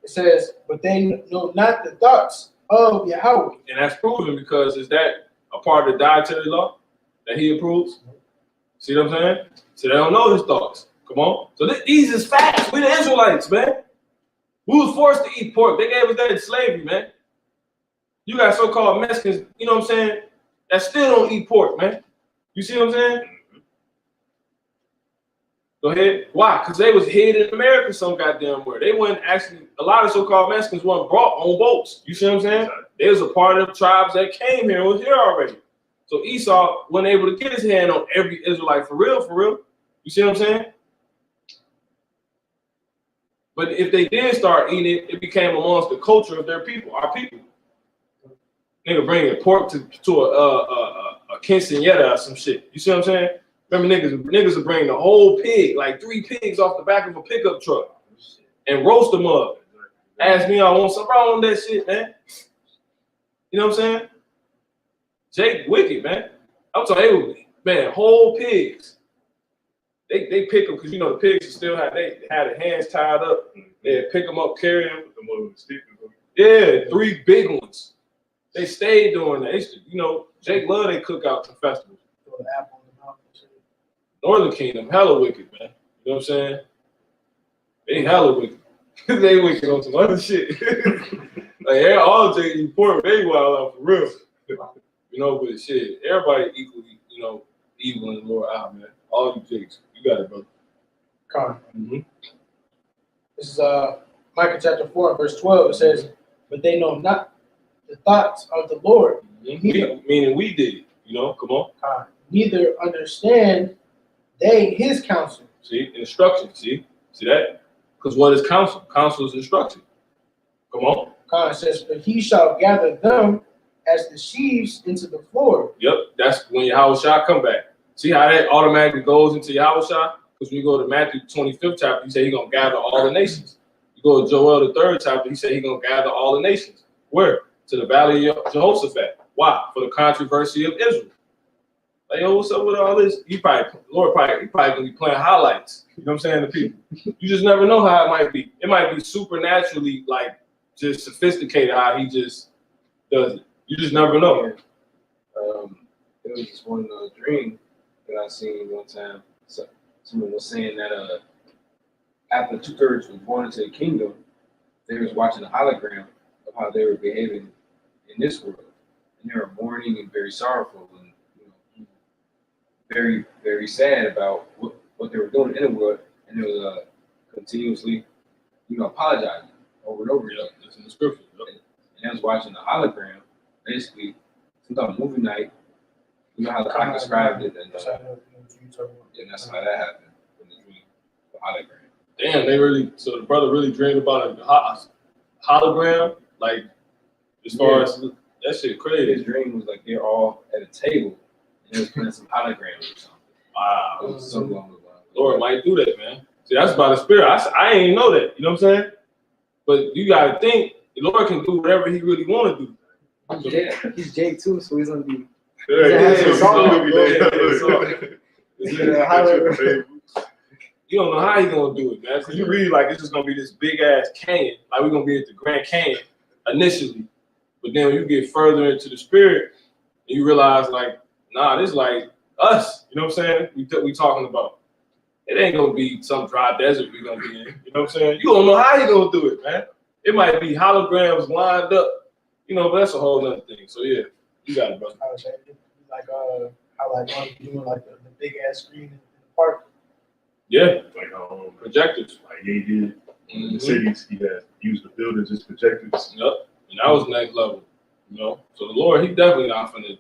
It says, but they know not the thoughts of Yahweh. And that's proven because is that a part of the dietary law that he approves? See what I'm saying? So they don't know his thoughts. Come on. So these is facts. We the Israelites, man. We was forced to eat pork. They gave us that in slavery, man. You got so-called Mexicans, you know what I'm saying, that still don't eat pork, man. You see what I'm saying? Go ahead. Why? Because they was hid in America some goddamn where. They weren't actually, a lot of so-called Mexicans weren't brought on boats. You see what I'm saying? They was a part of the tribes that came here and was here already. So Esau wasn't able to get his hand on every Israelite for real, for real. You see what I'm saying? But if they did start eating it, it became amongst the culture of their people, our people. Nigga bringing pork to a quinceañera or some shit. You see what I'm saying? Remember niggas will bring the whole pig, like 3 pigs off the back of a pickup truck and roast them up. Ask me, I want some wrong with that shit, man. You know what I'm saying? Jake wicked, man. I'm talking, man, whole pigs. They pick them because you know the pigs still had their hands tied up. They pick them up, carry them. Yeah, 3 big ones. They stayed doing that. You know, Jake love they cookouts and festivals. Northern Kingdom, hella wicked, man. You know what I'm saying? They hella wicked. They wicked on some other shit. Like all Jake eat pork, they wild out for real. You know, but shit, everybody equally, you know, evil and Lord out, man. All you Jakes, you got it, brother. Con. Mm-hmm. This is Micah chapter 4, verse 12. It says, but they know not the thoughts of the Lord. Meaning we did, you know, come on. Neither understand they his counsel. See, instruction, see that? Because what is counsel? Counsel is instruction. Come on. God says, but he shall gather them as the sheaves into the floor. Yep, that's when Yahushua come back. See how that automatically goes into Yahushua? Because when you go to Matthew 25th chapter, he said he's going to gather all the nations. You go to Joel the 3rd chapter, he said he's going to gather all the nations. Where? To the valley of Jehoshaphat. Why? For the controversy of Israel. Like, yo, what's up with all this? Lord probably gonna be playing highlights. You know what I'm saying to people? You just never know how it might be. It might be supernaturally, like, just sophisticated how he just does it. You just never know. There was this one dream that I seen one time. So, someone was saying that after 2/3 was born into the kingdom, they was watching a hologram of how they were behaving in this world, and they were mourning and very sorrowful and very, very sad about what they were doing in the world, and it was continuously, apologizing over and over again. It's in the scripture. And I was watching the hologram, basically, some type of movie night. You know how I described it, and that's how that happened in the dream, the hologram. Damn, so the brother really dreamed about a hologram, like, as far as, that shit crazy. His dream was like they're all at a table, and they was playing some holograms or something. Wow. It was something along the line. Lord might do that, man. See, that's by the spirit. I ain't know that. You know what I'm saying? But you gotta think the Lord can do whatever he really want to do. He's Jake too, so he's gonna be. You don't know how he's gonna do it, man. Because you really like it's just gonna be this big ass canyon, like we're gonna be at the Grand Canyon initially, but then when you get further into the spirit, and you realize like, nah, this is like us. You know what I'm saying? We talking about. It ain't gonna be some dry desert we gonna be in. You know what I'm saying? You don't know how he gonna do it, man. It might be holograms lined up, but that's a whole other thing. So yeah, you got it, brother. Like how like doing like the big ass screen in the park. Yeah, Like projectors. like he did in the Mhm. cities. He had used the buildings as projectors. Yep. And that was next level. You know, so the Lord, He definitely not finna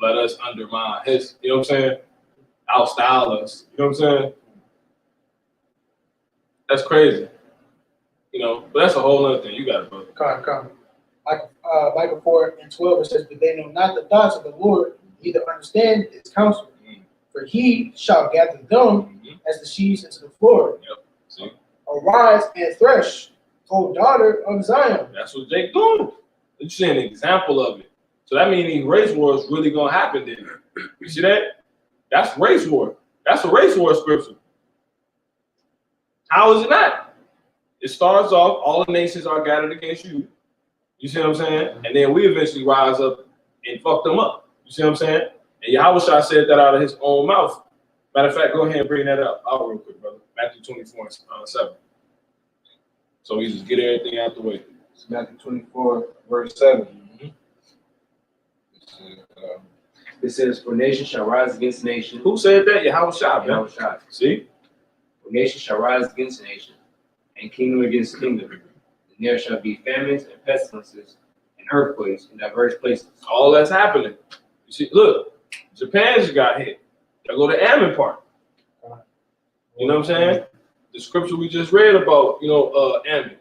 let us undermine His. You know what I'm saying? Outstyle us. You know what I'm saying? That's crazy. You know, but that's a whole other thing. You got it, brother. Come. Micah 4:12, it says, but they know not the thoughts of the Lord, neither understand his counsel. For he shall gather them as the sheaves into the floor. Yep. See, Arise and thresh, O daughter of Zion. that's what Jake doing. You see an example of it. So that means these race wars really gonna happen then. You see that? That's race war. That's a race war scripture. How is it not? It starts off, all the nations are gathered against you. You see what I'm saying? And then we eventually rise up and fuck them up. You see what I'm saying? And Yahushua said that out of his own mouth. Matter of fact, go ahead and bring that out real quick, brother. Matthew 24:7. So we just get everything out the way. It's Matthew 24, verse 7. It says, for nation shall rise against nation. Who said that? Yahushua, man. Yahushua. See? For nation shall rise against nation, and kingdom against kingdom. And there shall be famines and pestilences and earthquakes in diverse places. All that's happening. You see, look, Japan just got hit. They go to Ammon part. You know what I'm saying? The scripture we just read about, Ammon.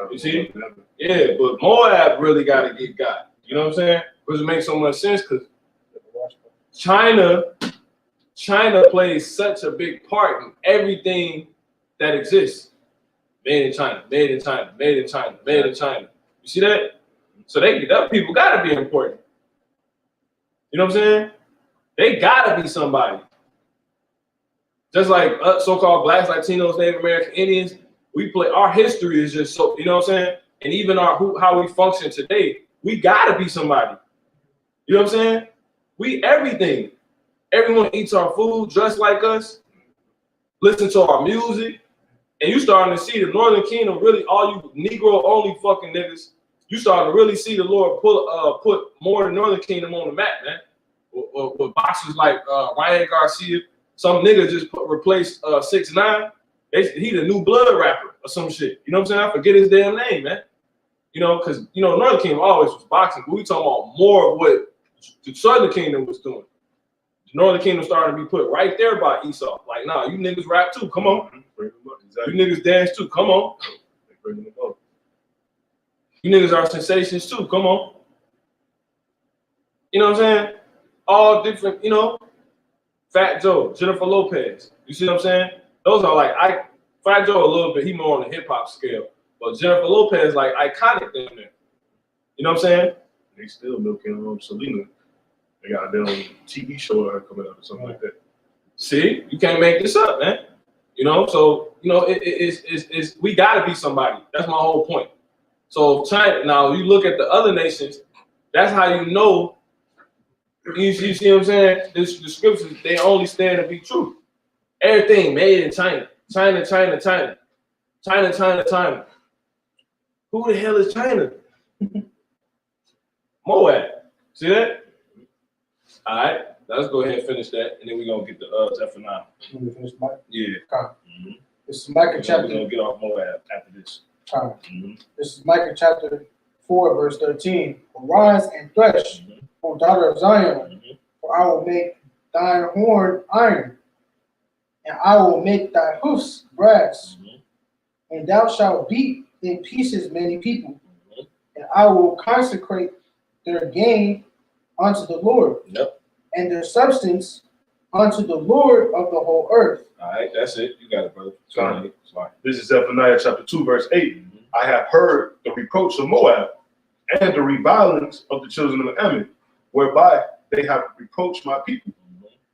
You see? Yeah, but Moab really got to get got. You know what I'm saying? Because it makes so much sense because China plays such a big part in everything that exists. Made in China, made in China, made in China, made in China. You see that? So that people gotta be important. You know what I'm saying? They gotta be somebody. Just like so-called blacks, Latinos, Native American Indians, our history is just so, you know what I'm saying? And even how we function today, we gotta be somebody. You know what I'm saying? We everything. Everyone eats our food just like us, listen to our music, and you starting to see the Northern Kingdom really, all you Negro only fucking niggas, you starting to really see the Lord put more of the Northern Kingdom on the map, man. With boxers like Ryan Garcia, some niggas just replaced 6ix9ine. He the new blood rapper or some shit. You know what I'm saying? I forget his damn name, man. Because Northern Kingdom always was boxing, but we talking about more of what the Southern Kingdom was doing. The Northern Kingdom started to be put right there by Esau. Like, nah, you niggas rap too. Come on. Exactly. You niggas dance too. Come on. You niggas are sensations too. Come on. You know what I'm saying? All different, Fat Joe, Jennifer Lopez. You see what I'm saying? Those are like, Fat Joe a little bit, he more on the hip hop scale. But Jennifer Lopez, like, iconic down there. You know what I'm saying? They still milking Selena. They got a damn TV show of her coming out or something like that. See, you can't make this up, man. So it's we gotta be somebody. That's my whole point. So China, now you look at the other nations, that's how you know. You see what I'm saying? The scriptures, they only stand to be true. Everything made in China. China. Who the hell is China? Moab. See that? All right. Let's go ahead and finish that, and then we're going to get the Zephaniah. Yeah. Mm-hmm. This is Micah We're chapter. going to get off Moab after this. Mm-hmm. This is Micah chapter 4, verse 13. Arise and thresh, O daughter of Zion, for I will make thine horn iron, and I will make thy hoofs brass, and thou shalt beat in pieces many people, and I will consecrate their gain unto the Lord, and their substance unto the Lord of the whole earth. All right, that's it. You got it, brother. Sorry. This is Zephaniah chapter 2, verse 8. I have heard the reproach of Moab and the revilings of the children of Ammon, whereby they have reproached my people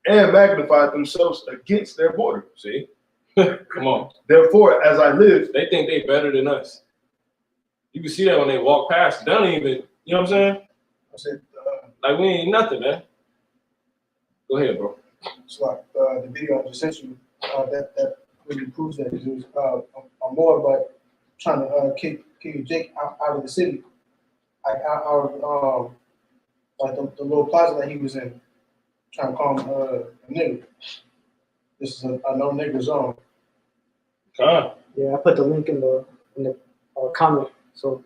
and magnified themselves against their border. See? Come on. Therefore, as I live, they think they better than us. You can see that when they walk past. They don't even, you know what I'm saying? I said, like, we ain't nothing, man. Go ahead, bro. It's like the video I just sent you, that really proves that. It was a Moabite trying to kick Jake out of the city, like out like the little plaza that he was in, trying to call him a nigger. This is a no nigger zone. Con. Yeah, I put the link in the comment, so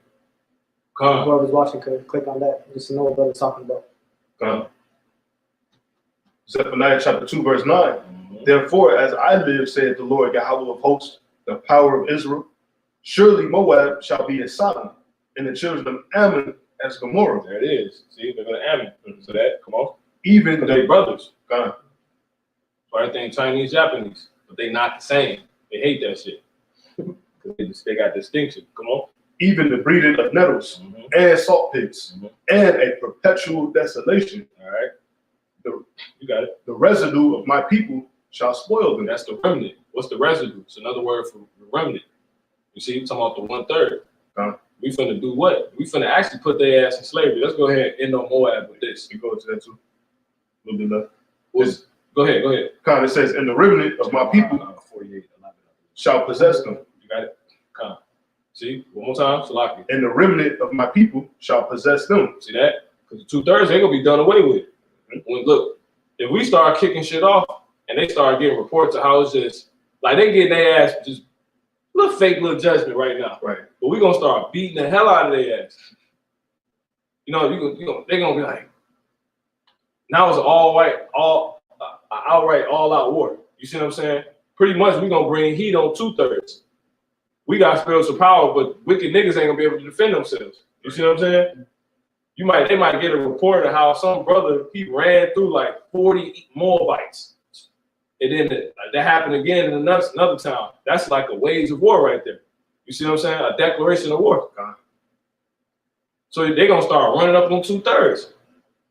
Con. whoever's watching could click on that just to know what brother's talking about. Con. Zephaniah chapter 2, verse 9. Therefore, as I live, saith the Lord Yahweh of hosts, the power of Israel, surely Moab shall be as Sodom, and the children of Ammon as Gomorrah. There it is. See, they're gonna Ammon. So that, come on. Even They the brothers. Con. So everything Chinese, Japanese, but they not the same. They hate that shit. They got distinction. Come on. even the breeding of nettles and salt pits and a perpetual desolation. All right. You got it. The residue of my people shall spoil them. That's the remnant. What's the residue? It's another word for remnant. You see, you're talking about the 1/3. We finna do what? We finna actually put their ass in slavery. Let's go ahead and end on Moab with this. You go to that too. A little bit left. Go ahead. Kind of says, and the remnant of my people 48, 11. shall possess them. You got it? Come. See, one more time, Salaki. And the remnant of my people shall possess them. See that? Because the 2/3 they're gonna be done away with. When look, if we start kicking shit off and they start getting reports of how it's just like they getting their ass just little fake little judgment right now. Right. But we're gonna start beating the hell out of their ass. You know, they're gonna be like, now it's outright all-out war. You see what I'm saying? Pretty much we're gonna bring heat on 2/3. We got spiritual power, but wicked niggas ain't gonna be able to defend themselves. You see what I'm saying? They might get a report of how some brother, he ran through like 40 Moabites. And then that happened again in another town. That's like a wage of war right there. You see what I'm saying? A declaration of war. So they're gonna start running up on 2/3.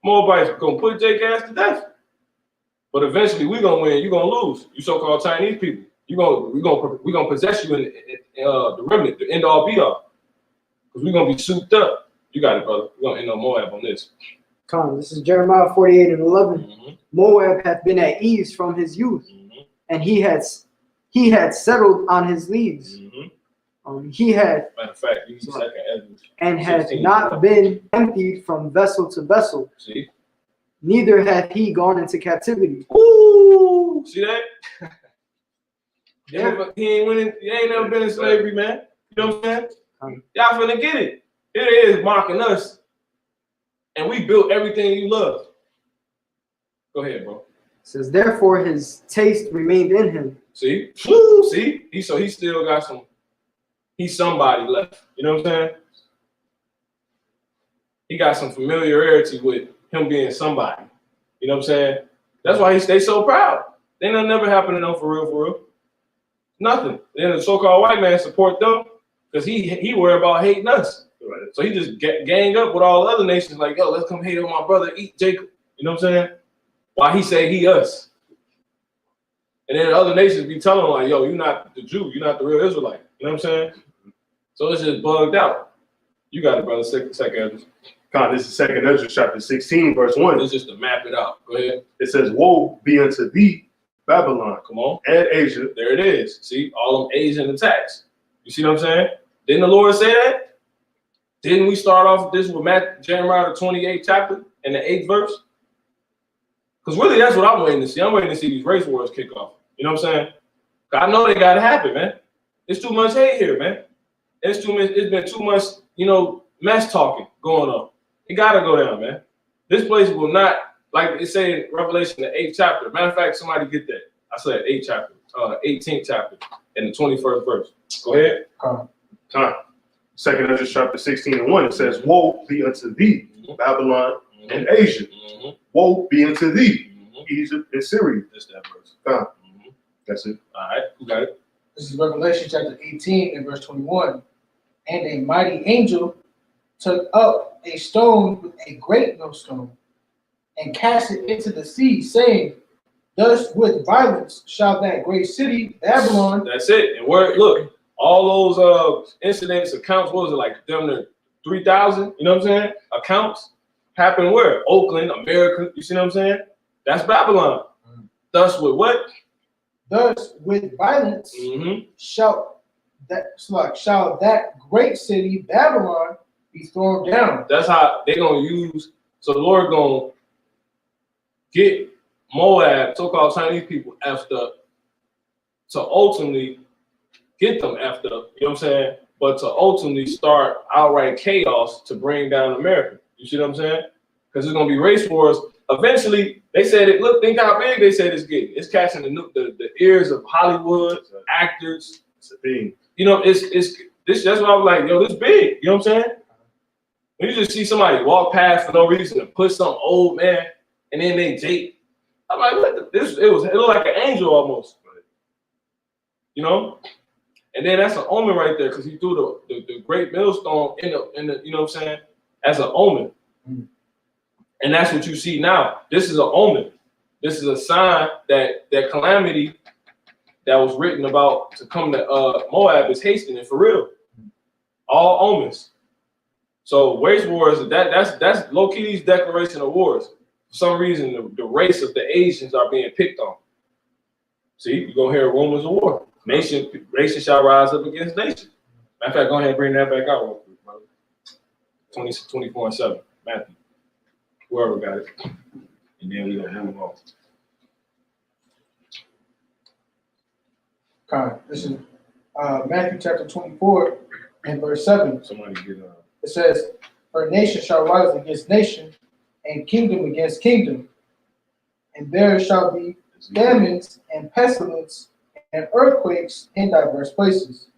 Moabites gonna put Jake ass to death. But eventually we gonna win, you gonna lose. You so-called Chinese people. We gonna possess you in the remnant, the end all be all. Because we're gonna be souped up. You got it, brother. We're gonna end on Moab on this. Come, this is Jeremiah 48:11. Moab hath been at ease from his youth, and he had settled on his leaves. He had, matter of fact, you second Ezra, and had not been emptied from vessel to vessel. See? Neither hath he gone into captivity. Ooh, see that? He ain't never been in slavery, man. You know what I'm saying? Y'all finna get it. Here it is mocking us. And we built everything you love. Go ahead, bro. It says, therefore his taste remained in him. See? See? He still got he's somebody left. You know what I'm saying? He got some familiarity with him being somebody. You know what I'm saying? That's why he stays so proud. Ain't nothing never happened to them for real. Nothing. Then the so-called white man support them because he worry about hating us. Right. So he just gang up with all the other nations like, yo, let's come hate on my brother, eat Jacob. You know what I'm saying? Why he say he us. And then the other nations be telling him like, yo, you're not the Jew. You're not the real Israelite. You know what I'm saying? So it's just bugged out. You got it, brother. Second. God, this is 2 Ezra chapter 16, verse 1. It's just to map it out. Go ahead. It says, woe be unto thee, Babylon. Come on. And Asia. There it is. See, all them Asian attacks. You see what I'm saying? Didn't the Lord say that? Didn't we start off this with Jeremiah the 28th chapter and the 8th verse? Because really, that's what I'm waiting to see. I'm waiting to see these race wars kick off. You know what I'm saying? I know they got to happen, man. It's too much hate here, man. It's been too much, mess talking going on. It got to go down, man. This place will not, like it say in Revelation, the 8th chapter. Matter of fact, somebody get that. I said 8th chapter, 18th chapter, and the 21st verse. Go ahead. Time. 2 Ezra chapter 16 and 1. It says, woe be unto thee, Babylon and Asia. Woe be unto thee, Egypt and Syria. That's that verse. That's it. All right, who got it? This is Revelation chapter 18 and verse 21. And a mighty angel took up a stone with a great millstone and cast it into the sea, saying, thus with violence shall that great city, Babylon. That's it. And look, all those incidents, accounts, what was it, like them to 3,000, you know what I'm saying? Accounts happen where? Oakland, America, you see what I'm saying? That's Babylon. Thus with what? Thus with violence shall that great city, Babylon, be thrown down. That's how they're going to use, so the Lord going to get Moab, so-called Chinese people, effed up to ultimately get them effed up, you know what I'm saying? But to ultimately start outright chaos to bring down America. You see what I'm saying? Because it's gonna be race wars. Eventually, they said it. Look, think how big they said it's getting. It's catching the ears of Hollywood actors. It's a thing. You know, it's this. That's why I was like, yo, this big. You know what I'm saying? When you just see somebody walk past for no reason and push some old man, and then they Jake. I'm like, what this? It looked like an angel almost. You know, and then that's an omen right there because he threw the great millstone in the you know what I'm saying, as an omen. And that's what you see now. This is an omen. This is a sign that that calamity that was written about to come to Moab is hastening for real. All omens. So race wars, that's low-key's declaration of wars. For some reason, the race of the Asians are being picked on. See, you're gonna hear rumors of war. Nation shall rise up against nation. Matter of fact, go ahead and bring that back out real quick, brother. 24:7, Matthew. Whoever got it. And then we're gonna move on. Okay, this is Matthew chapter 24 and verse 7. Somebody get It says, "For nation shall rise against nation, and kingdom against kingdom, and there shall be famines and pestilence and earthquakes in diverse places.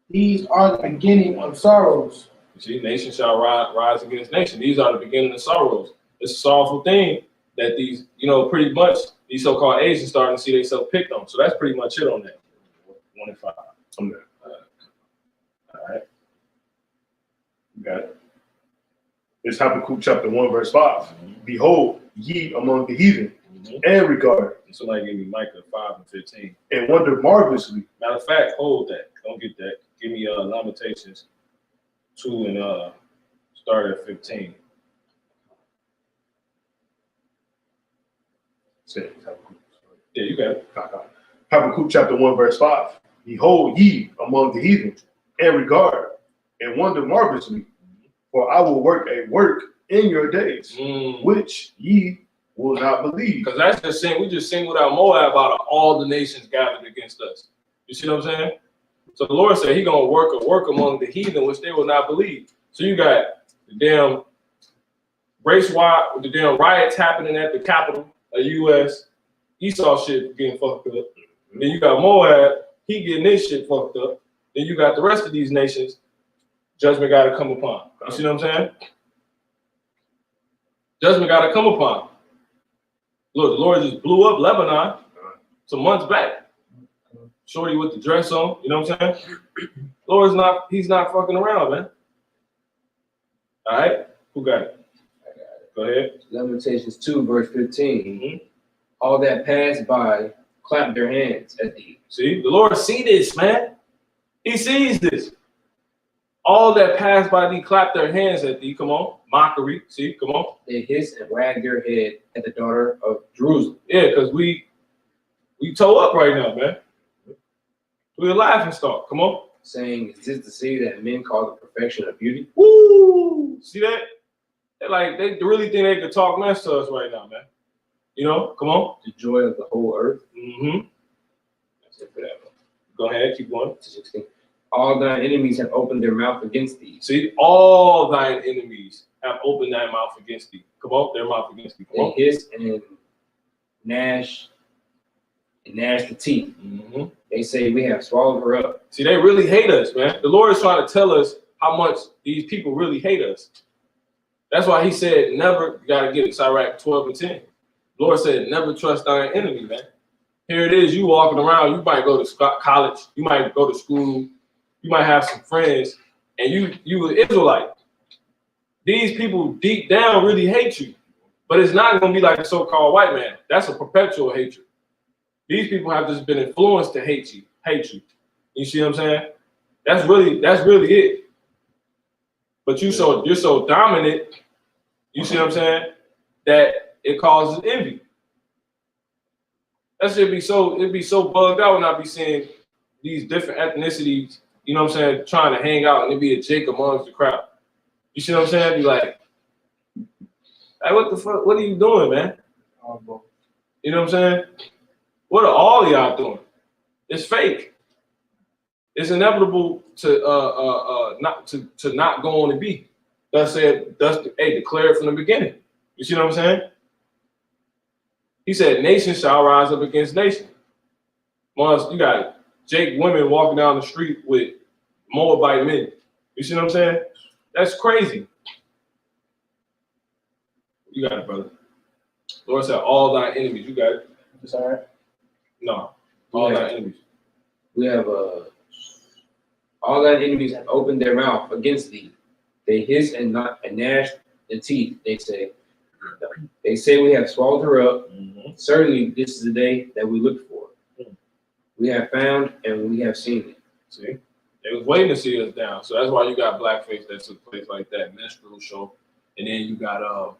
These are the beginning of sorrows." You see, nation shall rise against nation. These are the beginning of sorrows. It's a sorrowful thing that these, you know, pretty much these so-called Asians starting to see themselves picked on. So that's pretty much it on that. 1 and 5. I'm there. All right. You got it. It's Habakkuk chapter 1, verse 5. Behold, ye among the heathen, and regard, And somebody give me Micah 5 and 15. and wonder marvelously. Matter of fact, hold that. Don't get that. Give me Lamentations 2 and start at 15. Say Habakkuk. Yeah, you got it. Habakkuk chapter 1, verse 5. Behold, ye among the heathen, and regard, and wonder marvelously, for I will work a work in your days, which ye will not believe. Because that's just saying, we just singled out Moab out of all the nations gathered against us. You see what I'm saying? So the Lord said He gonna work a work among the heathen, which they will not believe. So you got the damn the damn riots happening at the Capitol of the U.S. Esau shit getting fucked up. And then you got Moab, he getting this shit fucked up. Then you got the rest of these nations, judgment got to come upon. You see what I'm saying? Judgment got to come upon. Look, the Lord just blew up Lebanon some months back. Shorty with the dress on, you know what I'm saying? Lord's he's not fucking around, man. All right, who got it? I got it. Go ahead. Lamentations 2, verse 15. All that passed by clapped their hands at thee. See, the Lord see this, man. He sees this. All that passed by thee clapped their hands at thee. Come on, mockery. See, come on. They hissed and wagged their head at the daughter of Jerusalem. Yeah, because we toe up right now, man. We're a laughing stock. Come on. Saying, is this the city that men call the perfection of beauty? Woo! See that? They really think they could talk mess to us right now, man. You know, come on. The joy of the whole earth. That's it for that one. Go ahead, keep going. 16. All thine enemies have opened their mouth against thee. See, all thine enemies have opened thy mouth against thee. Come on, their mouth against thee. Come They on. hiss and gnash the teeth. They say, we have swallowed her up. See, they really hate us, man. The Lord is trying to tell us how much these people really hate us. That's why He said, never, you got to get it, Sirach 12 and 10. The Lord said, never trust thine enemy, man. Here it is, you walking around, you might go to college, you might go to school, you might have some friends, and you an Israelite. These people deep down really hate you, but it's not going to be like a so-called white man. That's a perpetual hatred. These people have just been influenced to hate you. You see what I'm saying? That's really it. But you're so dominant, you see what I'm saying, that it causes envy. It'd be so bugged out when I be seeing these different ethnicities, you know what I'm saying, trying to hang out and it be a Jake amongst the crowd. You see what I'm saying? Be like, hey, what the fuck? What are you doing, man? You know what I'm saying? What are all y'all doing? It's fake. It's inevitable to not go on and be. Thus said, declare it from the beginning. You see what I'm saying? He said, nation shall rise up against nation. Once you got Jake women walking down the street with Moabite men. You see what I'm saying? That's crazy. You got it, brother. Lord said, all thy enemies. You got it. It's all right. No, all thy enemies. We have all thine enemies have opened their mouth against thee. They hiss and gnash the teeth. They say we have swallowed her up. Mm-hmm. Certainly, this is the day that we looked for. We have found and we have seen it. See, they was waiting to see us down. So that's why you got blackface that took place like that minstrel show, and then you got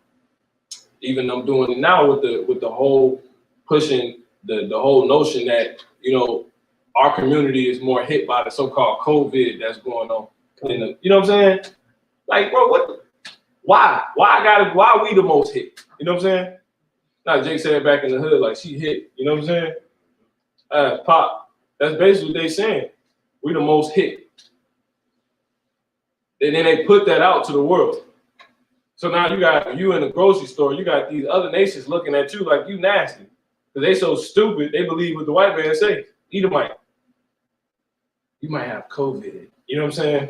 even them doing it now with the whole pushing the whole notion that our community is more hit by the so-called COVID that's going on. You know what I'm saying? Like, bro, why are we the most hit? You know what I'm saying? Now Jake said back in the hood, like she hit. You know what I'm saying? Pop. That's basically what they saying. We the most hit. And then they put that out to the world. So now you in the grocery store, you got these other nations looking at you like you nasty. Because they so stupid, they believe what the white man say. Edomite. You might have COVID. You know what I'm saying?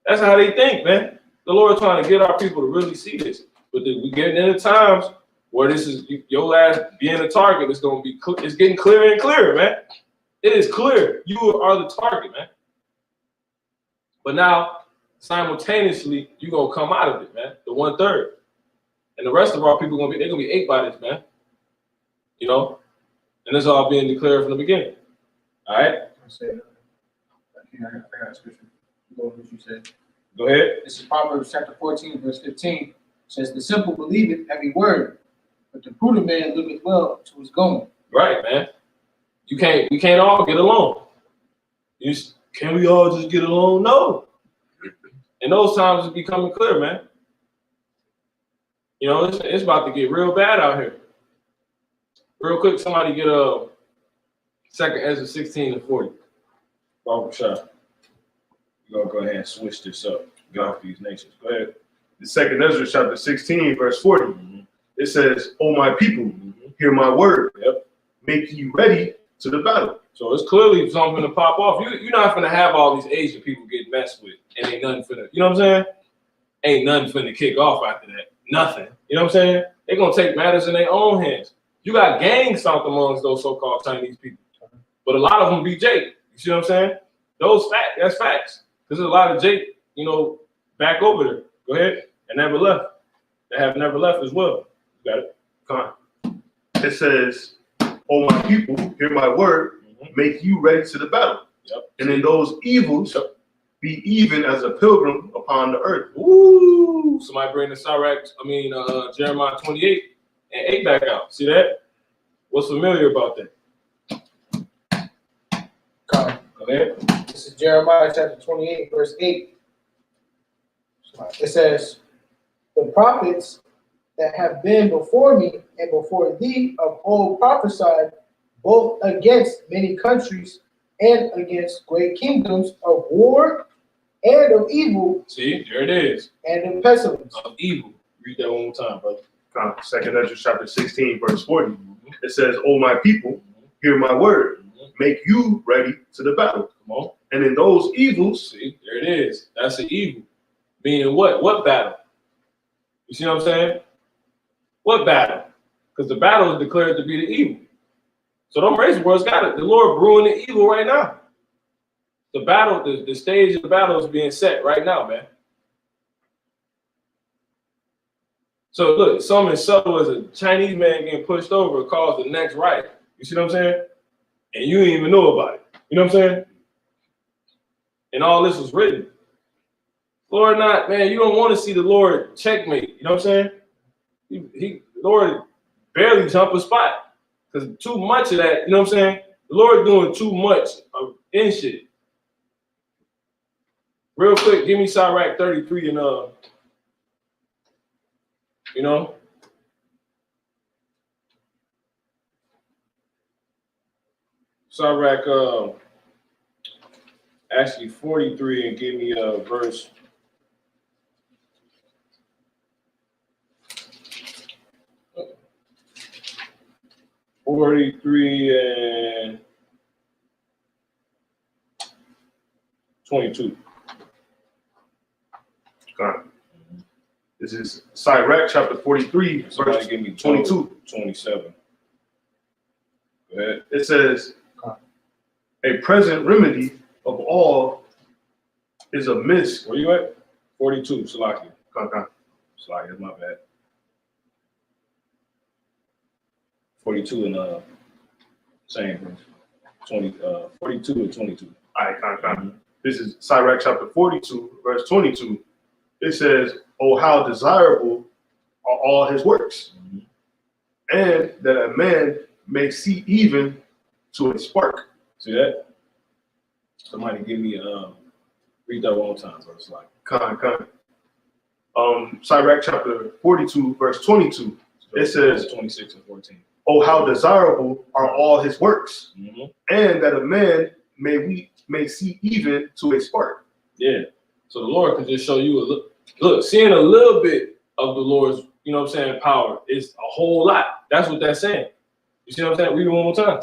That's how they think, man. The Lord trying to get our people to really see this. But we getting into times where this is your last being a target is going to be, it's getting clearer and clearer, man. It is clear. You are the target, man. But now, simultaneously, you're going to come out of it, man. The 1/3. And the rest of our people, they're going to be ate by this, man. You know? And this all being declared from the beginning. All right? I got a scripture. Go with what you said. Go ahead. This is Proverbs chapter 14, verse 15. It says, the simple believeth every word, but the prudent man looketh well to his going. Right, man. We can't all get along. Can we all just get along? No. And those times it's becoming clear, man. You know, it's about to get real bad out here. Real quick, somebody get a 2 Ezra 16:40. Barbara Shaw. You're gonna go ahead and switch this up. Get off these nations. Go ahead. The 2 Ezra chapter 16, verse 40. Mm-hmm. It says, "O my people, Mm-hmm. hear my word. Yep. Make you ready to the battle." So it's clearly something to pop off. You're not gonna have all these Asian people get messed with, and ain't nothing finna. You know what I'm saying? Ain't nothing finna kick off after that. Nothing. You know what I'm saying? They're gonna take matters in their own hands. You got gangs out amongst those so-called Chinese people, but a lot of them be Jake. You see what I'm saying? That's facts. Because there's a lot of Jake, back over there. Go ahead. And never left. They have never left as well. You got it. Come on. It says, "O my people, hear my word. Make you ready to the battle. Yep. And in those evils, Yep. be even as a pilgrim upon the earth." Ooh. Somebody bring the Jeremiah 28 and 8 back out. See that? What's familiar about that? Come. Go ahead. This is Jeremiah chapter 28, verse 8. It says, the prophets that have been before me and before thee of old prophesied both against many countries and against great kingdoms of war and of evil. See, there it is. And of pestilence. Of evil. Read that one more time, brother. 2 Ezra chapter 16, verse 40. It says, "O my people, hear my word. Make you ready to the battle. Come on. And in those evils." See, there it is. That's the evil. Meaning what? What battle? You see what I'm saying? What battle? Because the battle is declared to be the evil. So them race wars got it. The Lord brewing the evil right now. The battle, the stage of the battle is being set right now, man. So look, something as subtle as a Chinese man getting pushed over caused the next riot. You see what I'm saying? And you didn't even know about it. You know what I'm saying? And all this was written. Lord, you don't want to see the Lord checkmate. You know what I'm saying? Lord barely jump a spot. Because too much of that, you know what I'm saying? The Lord doing too much of in shit. Real quick, give me Sirach 33 and Sirach, actually 43, and give me a verse. and 22. Okay. This is Sirach chapter 43, Somebody verse give me 22. 27. Go ahead. It says, a present remedy of all is a mist. Where you at? 42, Salaki. Okay. Salaki, that's my bad. 42 and same verse. 42 and 22. All right, This is Sirach chapter 42, verse 22. It says, oh, how desirable are all his works, and that a man may see even to a spark. See that? Somebody give me read that one more time, bro. It's like Sirach chapter 42, verse 22. It says 26 and 14. Oh, how desirable are all his works, and that a man may see even to a spark. Yeah. So the Lord can just show you a look, seeing a little bit of the Lord's, you know what I'm saying, power is a whole lot. That's what that's saying. You see what I'm saying? Read it one more time.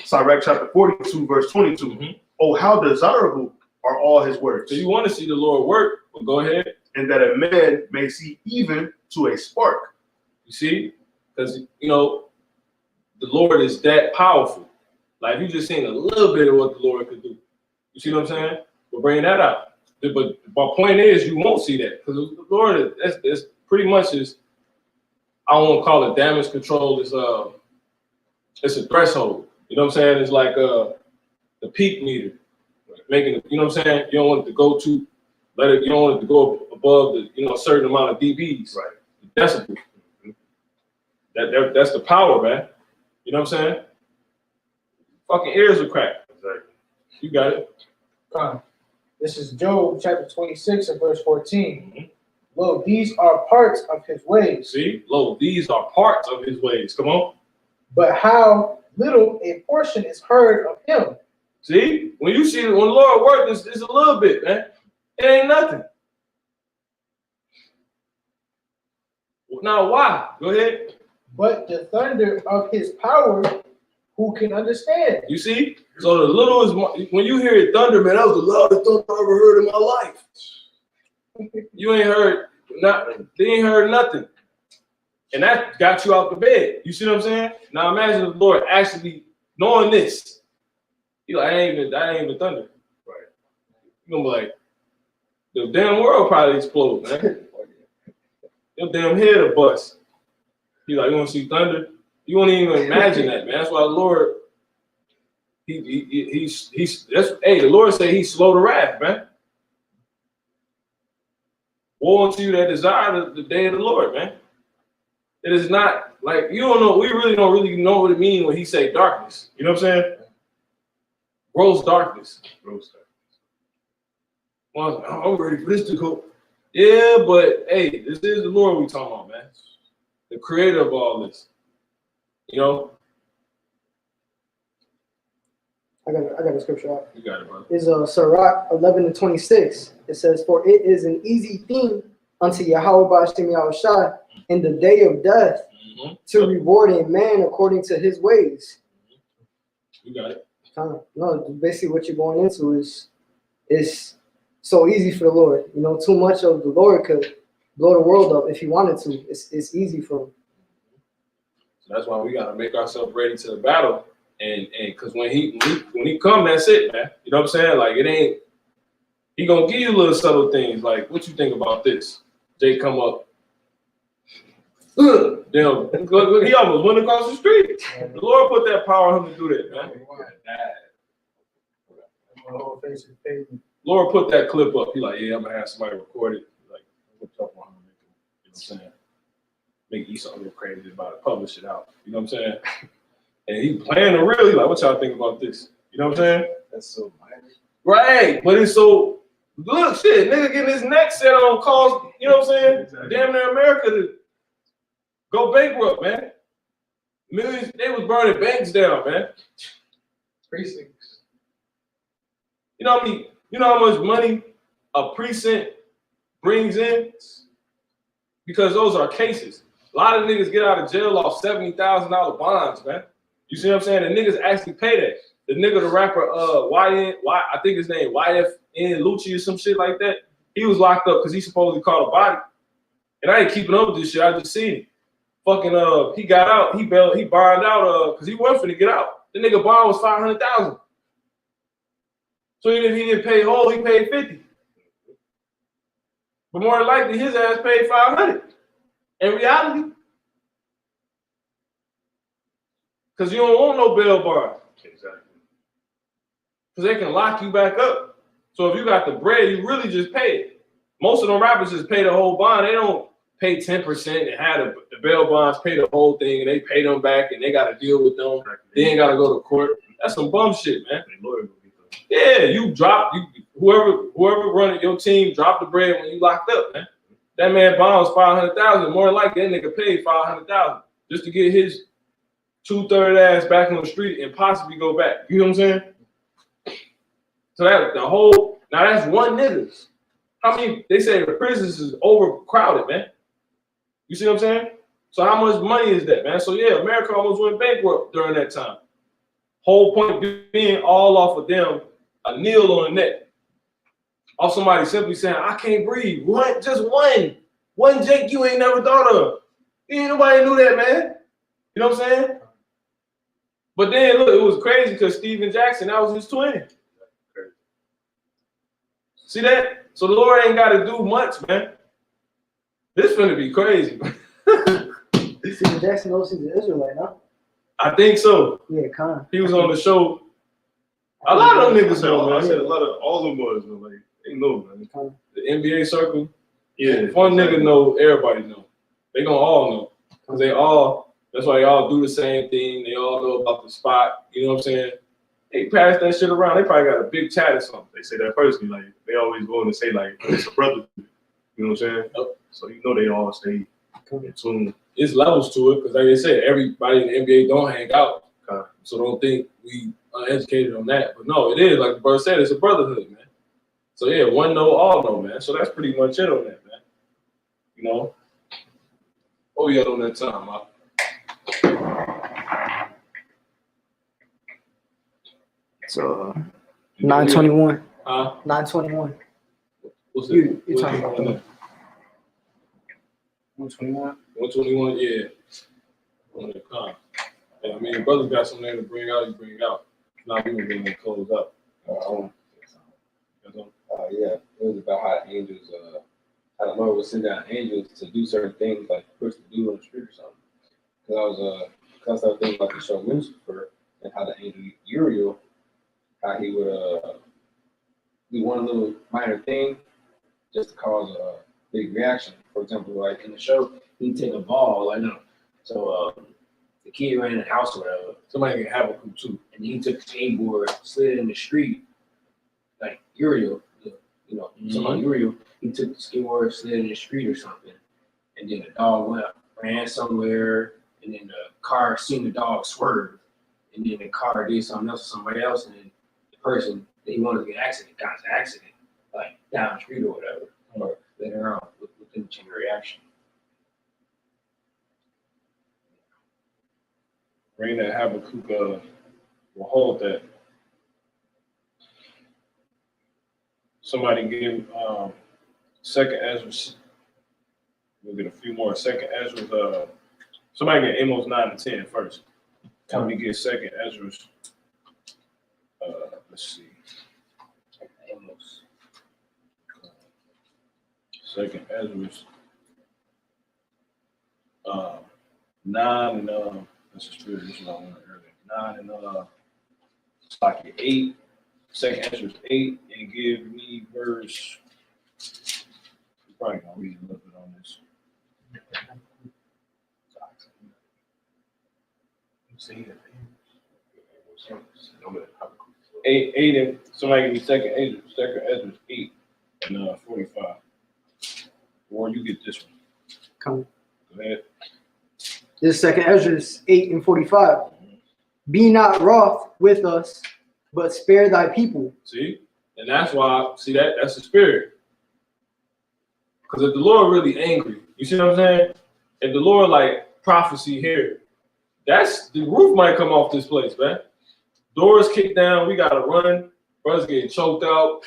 Sirach chapter 42, verse 22. Oh, how desirable are all his works. So you want to see the Lord work, well, go ahead. And that a man may see even to a spark. You see? Because, you know, the Lord is that powerful. Like, you just seen a little bit of what the Lord could do. You see what I'm saying? We're bringing that out. But my point is, you won't see that. Because the Lord, that's pretty much is, I don't want to call it damage control. It's a threshold. You know what I'm saying? It's like the peak meter. Making it, you know what I'm saying? You don't want it to go too, you don't want it to go above the, you know, a certain amount of dBs. Right. Decibels. That's the power, man. You know what I'm saying? Fucking ears are cracked. Exactly. You got it. This is Job chapter 26 and verse 14. Lo, these are parts of his ways. See? Lo, these are parts of his ways. Come on. But how little a portion is heard of him. See? When you see, when the Lord works, it's a little bit, man. It ain't nothing. Now, why? Go ahead. But the thunder of his power, who can understand? You see? So the little is more, when you hear it thunder, man, that was the loudest thunder I ever heard in my life. You ain't heard they ain't heard nothing. And that got you out the bed. You see what I'm saying? Now imagine the Lord actually knowing this. You like, that ain't even thunder. Right. You're gonna be like, the damn world probably explode, man. Your damn head will bust. You like, you wanna see thunder? You won't even imagine that, man. That's why the Lord, the Lord say he's slow to wrath, man. Woe unto you that desire the day of the Lord, man. It is not like, you don't know, we really don't really know what it means when he say darkness. You know what I'm saying? Gross darkness. Well, I'm ready for this to go. Yeah, but hey, this is the Lord we talking about, man. The creator of all this. You know? I got a scripture out. You got it, bro. It's Sirach 11 and 26. It says, for it is an easy thing unto Yahweh B'Shem Yahushua in the day of death to reward a man according to his ways. You got it. No, basically what you're going into is so easy for the Lord. You know, too much of the Lord could blow the world up if he wanted to. It's easy for him. So that's why we gotta make ourselves ready to the battle. And because when he come, that's it, man. You know what I'm saying? Like, it ain't, he gonna give you little subtle things like, what you think about this? Jay come up. Damn, look, he almost went across the street. The Lord put that power on him to do that, man. Lord put that clip up. He like, yeah, I'm gonna have somebody record it. Like, what's up on him? You know what I'm saying? Make Esau real crazy about it, publish it out. You know what I'm saying? And he playing the real. He like, what y'all think about this? You know what I'm saying? That's so minor. Right, but it's so, look, shit, nigga getting his neck set on cause, you know what I'm saying? Exactly. Damn near America to go bankrupt, man. Millions, they was burning banks down, man. Precincts. You know what I mean? You know how much money a precinct brings in? Because those are cases. A lot of niggas get out of jail off $70,000 bonds, man. You see what I'm saying? The niggas actually pay that. The nigga, the rapper, I think his name YFN Lucci or some shit like that. He was locked up because he supposedly caught a body. And I ain't keeping up with this shit. I just seen it. Fucking he got out. He bonded out because he wasn't finna get out. The nigga bond was $500,000. So even if he didn't pay whole, he paid 50. But more than likely, his ass paid 500. In reality, because you don't want no bail bond. Exactly. Because they can lock you back up. So if you got the bread, you really just pay it. Most of them rappers just pay the whole bond. They don't pay 10% and have the bail bonds pay the whole thing, and they pay them back, and they got to deal with them. They ain't got to go to court. That's some bum shit, man. Yeah, you whoever running your team dropped the bread when you locked up, man. That man bond was $500,000. More than likely, that nigga paid $500,000 just to get his 2/3 ass back on the street and possibly go back. You know what I'm saying? So that's one nigga. How many? They say the prisons is overcrowded, man. You see what I'm saying? So how much money is that, man? So yeah, America almost went bankrupt during that time. Whole point being all off of them, a kneel on the neck. Off somebody simply saying, I can't breathe. What? Just one. One Jake you ain't never thought of. Ain't nobody knew that, man. You know what I'm saying? But then look, it was crazy because Steven Jackson, that was his twin. See that? So the Lord ain't got to do much, man. This finna be crazy. Steven Jackson knows he's an Israelite, no? I think so. Yeah, kind of. He was on the show. A lot of them niggas know, man. I said a lot of all them boys, man. Like, they know, man. The NBA circle. Yeah. If one nigga know, everybody know. They gonna all know. Because that's why they all do the same thing. They all know about the spot. You know what I'm saying? They pass that shit around. They probably got a big chat or something. They say that personally. Like, they always go in and say, like, it's a brother. You know what I'm saying? Yep. So you know they all stay in tune. It's levels to it because, like I said, everybody in the NBA don't hang out. So don't think we uneducated on that. But no, it is. Like the brother said, it's a brotherhood, man. So yeah, one know, all know, man. So that's pretty much it on that, man. You know? Oh, yeah, on that time, huh? So 921. Huh? 921. What's You it? talking about that? 121. 121, yeah. On the con. Yeah, I mean, the brother's got something to bring out, he bring out. Now we will to close up. Yeah, it was about how the angels, how the Lord would send down angels to do certain things, like push the dude on the street or something. Because I started thinking about the show Lucifer and how the angel Uriel, how he would do one little minor thing just to cause a big reaction. For example, like in the show, he'd take a ball, so the kid ran in the house or whatever. Somebody can have a coup too. And he took a skateboard, slid it in the street, like Uriel, somebody Uriel, he took the skateboard, slid it in the street or something. And then the dog went up, ran somewhere, and then the car seen the dog swerve. And then the car did something else to somebody else, and then the person that he wanted to get accident got into accident, like down the street or whatever, or later on within the chain reaction. Bring that Habakkuk will hold that. Somebody give second Ezra. We'll get a few more. Second Ezra. Somebody get Amos 9 and 10 first. Tell me get second Ezra's. Let's see. Amos. Second Ezra's. 9 and this is true. This is what I wanted earlier. 9 and it's like 8. Second Ezra's 8, and give me verse. I'm probably gonna read a little bit on this. 8 and somebody give me second Ezra's 8 and 45. Or you get this one. Come. Go ahead. This is second Ezra 8 and 45. Be not wroth with us, but spare thy people. See? And that's why, see that's the spirit. Because if the Lord really angry, you see what I'm saying? If the Lord like prophecy here, that's the roof might come off this place, man. Doors kicked down, we gotta run, brothers getting choked out,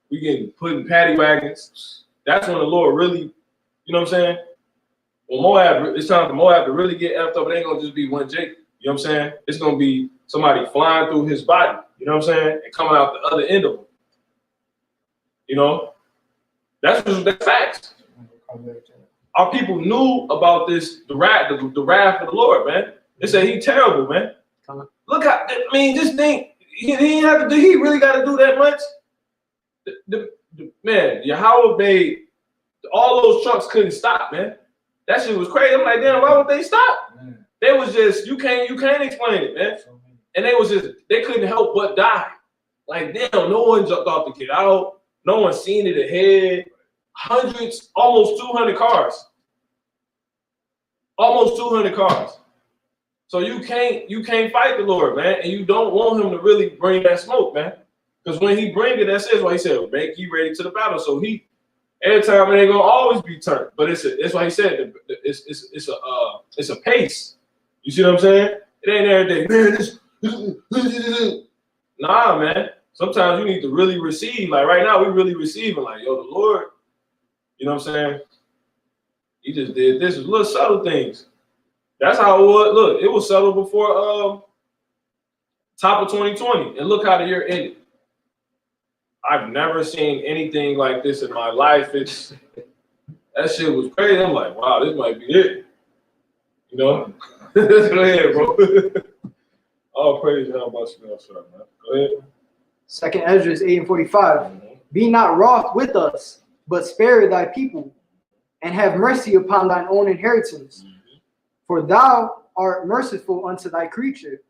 we getting put in paddy wagons. That's when the Lord really, you know what I'm saying? When Moab, it's time for Moab to really get effed up, it ain't gonna just be one Jacob. You know what I'm saying? It's gonna be somebody flying through his body, you know what I'm saying? And coming out the other end of him. You know? That's facts. Our people knew about this, the wrath of the Lord, man. They said he terrible, man. Look how, I mean, this thing, he didn't have to do, he really got to do that much. Man, Yahweh made, all those trucks couldn't stop, man. That shit was crazy. I'm like, damn, why would they stop? Man. They was just, you can't explain it, man. And they couldn't help but die. Like, damn, no one jumped off the kid out. No one seen it ahead. Hundreds, almost 200 cars. Almost 200 cars. So you can't fight the Lord, man, and you don't want him to really bring that smoke, man. Because when he bring it, that's why he said, make ye ready to the battle. So every time it ain't gonna always be turned. But it's why he said it's a pace. You see what I'm saying? It ain't every day, man. Nah, man. Sometimes you need to really receive. Like right now, we really receiving. Like, yo, the Lord, you know what I'm saying? He just did this little subtle things. That's how it was. Look, it was subtle before top of 2020. And look how the year ended. I've never seen anything like this in my life. That shit was crazy. I'm like, wow, this might be it. You know? Go ahead, bro. All praise how much man. Go ahead. 2nd Ezra 8:45. Be not wroth with us, but spare thy people, and have mercy upon thine own inheritance. For thou art merciful unto thy creature.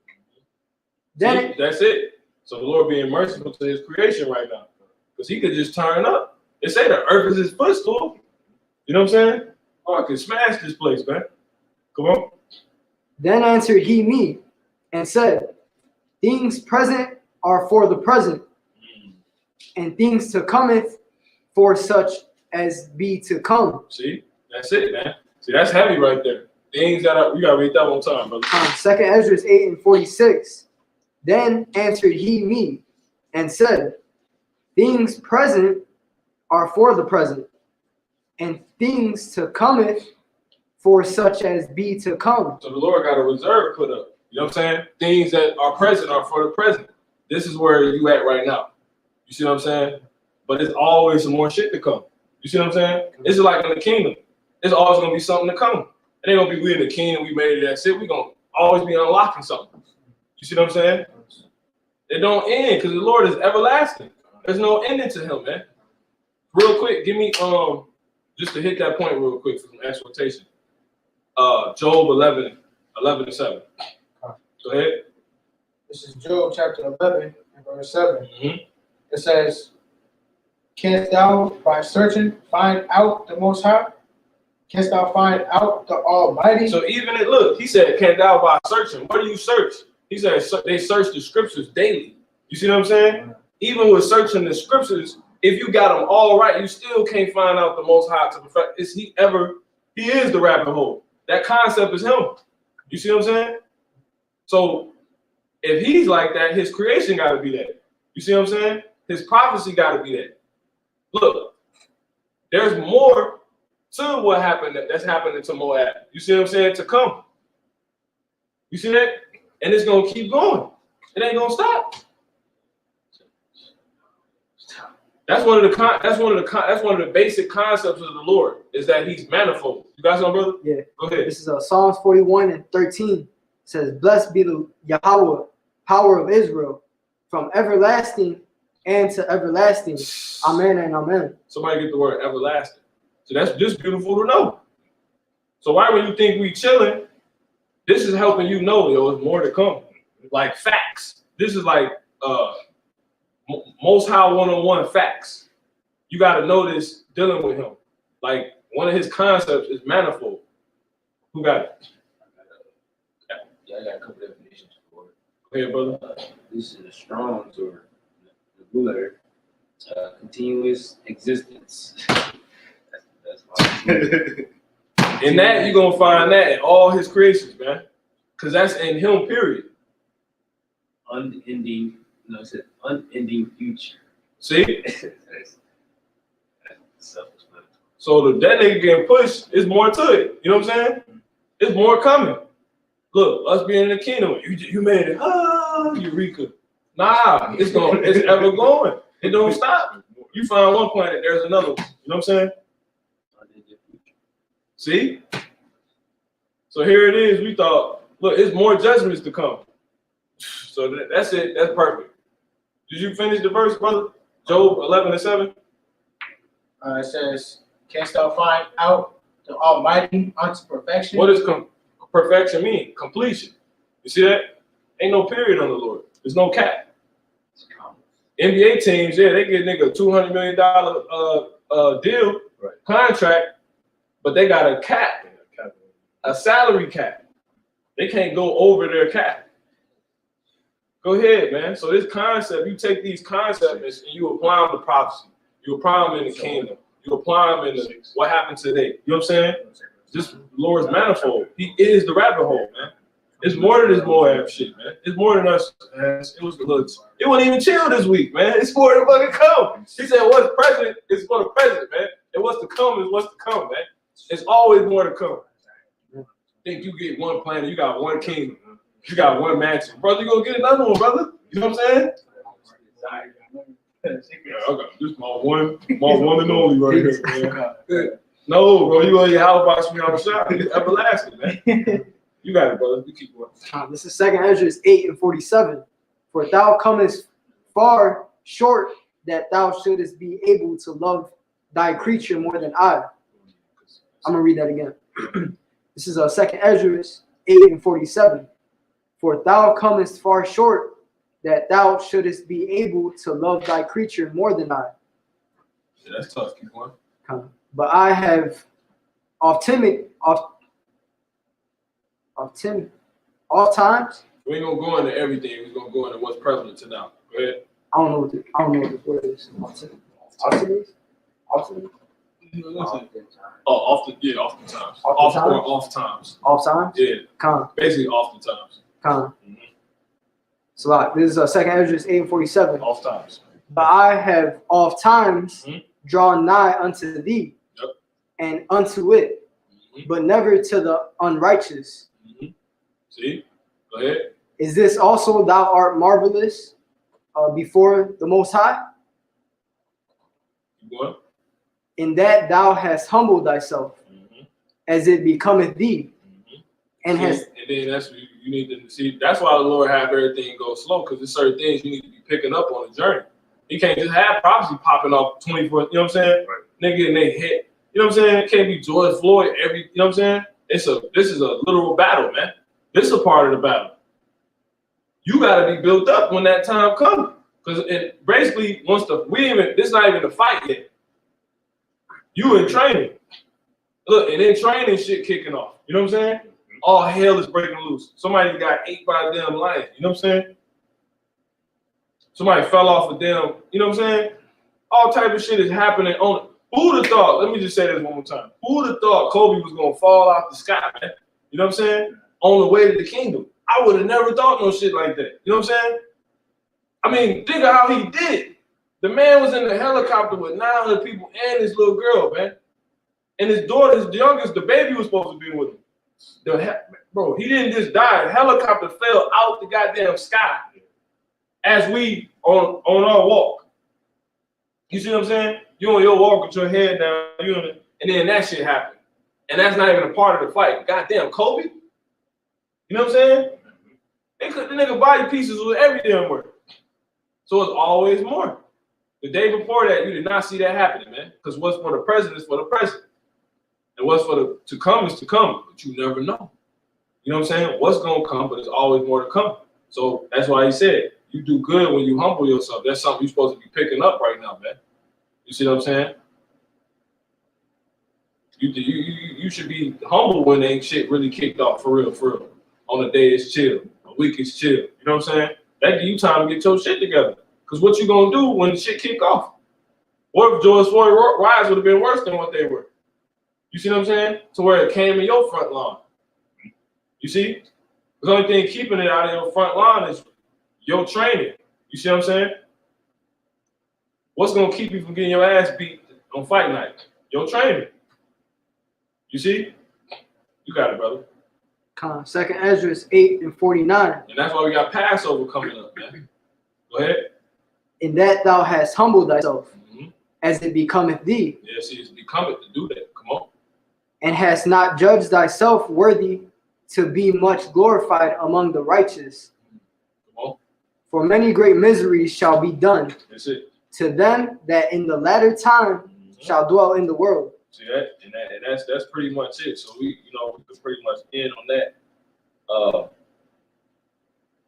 Then that's it. So the Lord being merciful to his creation right now. Because he could just turn up. They say the earth is his footstool. You know what I'm saying? Oh, I could smash this place, man. Come on. Then answered he me and said, things present are for the present, and things to cometh for such as be to come. See? That's it, man. See, that's heavy right there. Things that we gotta read that one time, brother. 2nd Ezra 8:46. Then answered he me and said, things present are for the present, and things to cometh for such as be to come. So the Lord got a reserve put up. You know what I'm saying? Things that are present are for the present. This is where you at right now. You see what I'm saying? But there's always some more shit to come. You see what I'm saying? This is like in the kingdom. There's always gonna be something to come. It ain't gonna be we in the kingdom, we made it, that's it. We gonna always be unlocking something. You see what I'm saying? It don't end because the Lord is everlasting. There's no ending to him, man. Real quick, give me just to hit that point real quick for some exhortation. Job 11:7. Go ahead. This is Job chapter 11 and verse 7. It says, canst thou by searching find out the Most High? Canst thou find out the Almighty? So even look, he said, canst thou by searching? What do you search? He said they search the scriptures daily. You see what I'm saying? Even with searching the scriptures, if you got them all right, you still can't find out the Most High to perfect. He is the rabbit hole. That concept is him. You see what I'm saying? So if he's like that, his creation got to be that. You see what I'm saying? His prophecy got to be that. Look, there's more to what happened that's happening to Moab. You see what I'm saying? To come. You see that? And it's gonna keep going. It ain't gonna stop. That's one of the basic concepts of the Lord is that he's manifold. You got something, brother? Yeah. Go ahead. This is Psalms 41:13. It says, blessed be the Yahweh, power of Israel, from everlasting and to everlasting. Amen and amen. Somebody get the word everlasting. So that's just beautiful to know. So why when you think we chilling, this is helping you know, yo, there's more to come. Like facts. This is like Most High one-on-one facts. You got to know this dealing with him. Like one of his concepts is manifold. Who got it? Yeah, I got a couple definitions for it. ahead, brother. This is a strong or the blue letter. Continuous existence. That's my In that, you're gonna find that in all his creations, man. Cause that's in him, period. unending. No, it said unending future. See? That's self-explanatory. So that nigga getting pushed, it's more to it. You know what I'm saying? It's more coming. Look, us being in the kingdom, you made it. Ah, Eureka. Nah, it's ever going. It don't stop. You find one planet, there's another one. You know what I'm saying? See? So here it is. We thought, look, it's more judgments to come. So that's it. That's perfect. Did you finish the verse, brother? Job 11:7. It says, "Canst thou find out the Almighty unto perfection?" What does perfection mean? Completion. You see that? Ain't no period on the Lord. There's no cap. NBA teams, yeah, they get nigga a $200 million deal, contract, but they got a cap, a salary cap. They can't go over their cap. Go ahead, man. So this concept, you take these concepts and you apply them to prophecy. You apply them in the kingdom. You apply them in the, what happened today. You know what I'm saying? This Lord's manifold. He is the rabbit hole, man. It's more than this Moab shit, man. It's more than us. Man. It wasn't even chill this week, man. It's more than fucking come. He said, what's present is for the present, man. And what's to come is what's to come, man. It's always more to come. Think you get one planet, you got one kingdom, you got one mansion. Brother, you gonna get another one, brother. You know what I'm saying? Yeah, I got this my one and only right here, man. No, bro, you on your house box me on the shop. It's everlasting, man. You got it, brother. You keep going. This is 2nd Ezra 8:47. For thou comest far short that thou shouldest be able to love thy creature more than I. I'm gonna read that again. This is 2nd Ezra 8:47. For thou comest far short that thou shouldest be able to love thy creature more than I. Yeah, that's tough. Keep going. But I have oft times. We ain't gonna go into everything. We're gonna go into what's prevalent to now. Go ahead. I don't know what the word is. Oftentimes? Oftentimes. Off times. Off times? Yeah. Con. Basically, oftentimes. Con. So this is 2nd Ezra 8:47. Off times. But I have oft times drawn nigh unto thee, and unto it, but never to the unrighteous. See? Go ahead. Is this also thou art marvelous before the Most High? Keep going. In that thou hast humbled thyself, as it becometh thee, and has. And then that's what you need to see. That's why the Lord have everything go slow, because there's certain things you need to be picking up on the journey. You can't just have prophecy popping off 24. You know what I'm saying? Right. Nigga, and they hit. You know what I'm saying? It can't be George Floyd every. You know what I'm saying? This is a literal battle, man. This is a part of the battle. You got to be built up when that time comes, because basically this not even a fight yet. You in training. Look, and then training shit kicking off. You know what I'm saying? All hell is breaking loose. Somebody got ate by a damn lion. You know what I'm saying? Somebody fell off a damn. You know what I'm saying? All type of shit is happening on. Who would have thought? Let me just say this one more time. Who would have thought Kobe was gonna fall out the sky, man? You know what I'm saying? On the way to the kingdom. I would have never thought no shit like that. You know what I'm saying? I mean, think of how he did. The man was in the helicopter with 900 people and his little girl, man. And his daughter, his youngest, the baby was supposed to be with him. Bro, he didn't just die. The helicopter fell out the goddamn sky as we on our walk. You see what I'm saying? You on your walk with your head down, and then that shit happened. And that's not even a part of the fight. Goddamn, Kobe. You know what I'm saying? The nigga body pieces was every damn word. So it's always more. The day before that, you did not see that happening, man. Because what's for the present is for the present. And what's for the to come is to come. But you never know. You know what I'm saying? What's going to come, but there's always more to come. So that's why he said, you do good when you humble yourself. That's something you're supposed to be picking up right now, man. You see what I'm saying? You should be humble when ain't shit really kicked off, for real, on the day it's chill. week is chill. You know what I'm saying? That give you time to get your shit together. Because what you gonna do when the shit kick off? What if George Floyd riots would have been worse than what they were? You see what I'm saying? To where it came in your front lawn. You see? The only thing keeping it out of your front line is your training. You see what I'm saying? What's gonna keep you from getting your ass beat on fight night? Your training. You see? You got it, brother. Second Ezra 8:49. And that's why we got Passover coming up, man. Go ahead. In that thou hast humbled thyself, Mm-hmm. as it becometh thee, Yeah, see, it's becoming to do that. Come on. and hast not judged thyself worthy to be much glorified among the righteous. Come on. For many great miseries shall be done That's it. to them that in the latter time Mm-hmm. shall dwell in the world. See that? And that's pretty much it. So we can pretty much end on that.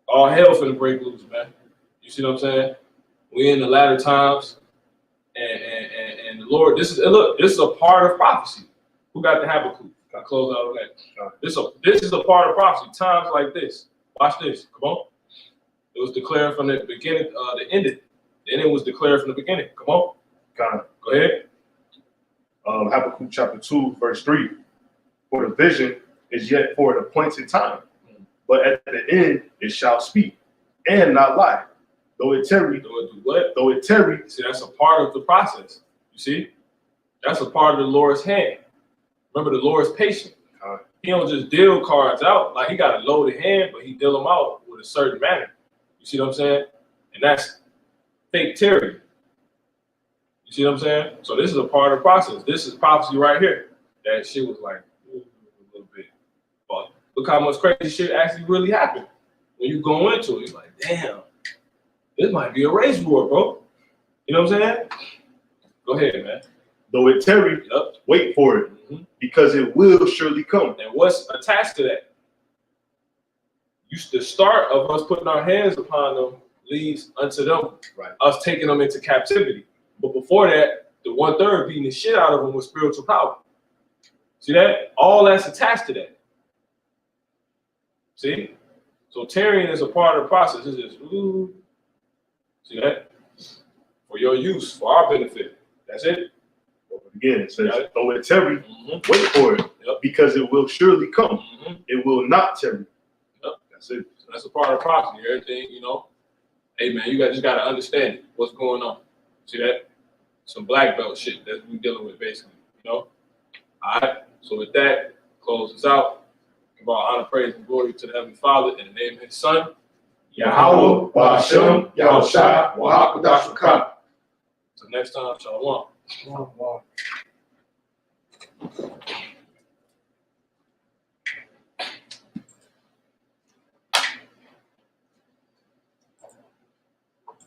All hell finna break loose, man. You see what I'm saying? We in the latter times, and the Lord, this is a part of prophecy. Who got the Habakkuk? I close out on that. This is a part of prophecy. Times like this. Watch this. Come on. It was declared from the beginning, the ending. Then it was declared from the beginning. Come on. God. Go ahead. Habakkuk chapter 2, verse 3. For the vision is yet for an appointed time, but at the end it shall speak and not lie. Though it tarry, Do it do what? though it tarry, See, that's a part of the process. You see? That's a part of the Lord's hand. Remember, the Lord's patient. He don't just deal cards out. Like, he got a loaded hand, but he deal them out with a certain manner. You see what I'm saying? And that's fake Terry. You see what I'm saying? So this is a part of the process. This is prophecy right here. That shit was like a little bit. But look how much crazy shit actually really happened. When you go into it, you're like, damn, this might be a race war, bro. You know what I'm saying? Go ahead, man. though it tarry, Yep. wait for it, Mhm. because it will surely come. And what's attached to that? The start of us putting our hands upon them leads unto them, Right. us taking them into captivity. But before that, the 1/3 beating the shit out of them with spiritual power. See that? All that's attached to that. See? So tarrying is a part of the process. It's just, ooh. See that? For your use, for our benefit. That's it. But again, it says, Got it. though it tarry, Mm-hmm. wait for it, Yep. because it will surely come. Mm-hmm. It will not tarry. Yep. That's it. So that's a part of prophecy. Everything, hey man, you just gotta understand it. What's going on? See that? Some black belt shit that we're dealing with, basically. All right. So with that, close this out. Give all honor, praise, and glory to the Heavenly Father in the name of His Son, Yahweh, Ba'ashem, Yahushua, Wahakadash Wakah. Till next time, Shalom. Wow.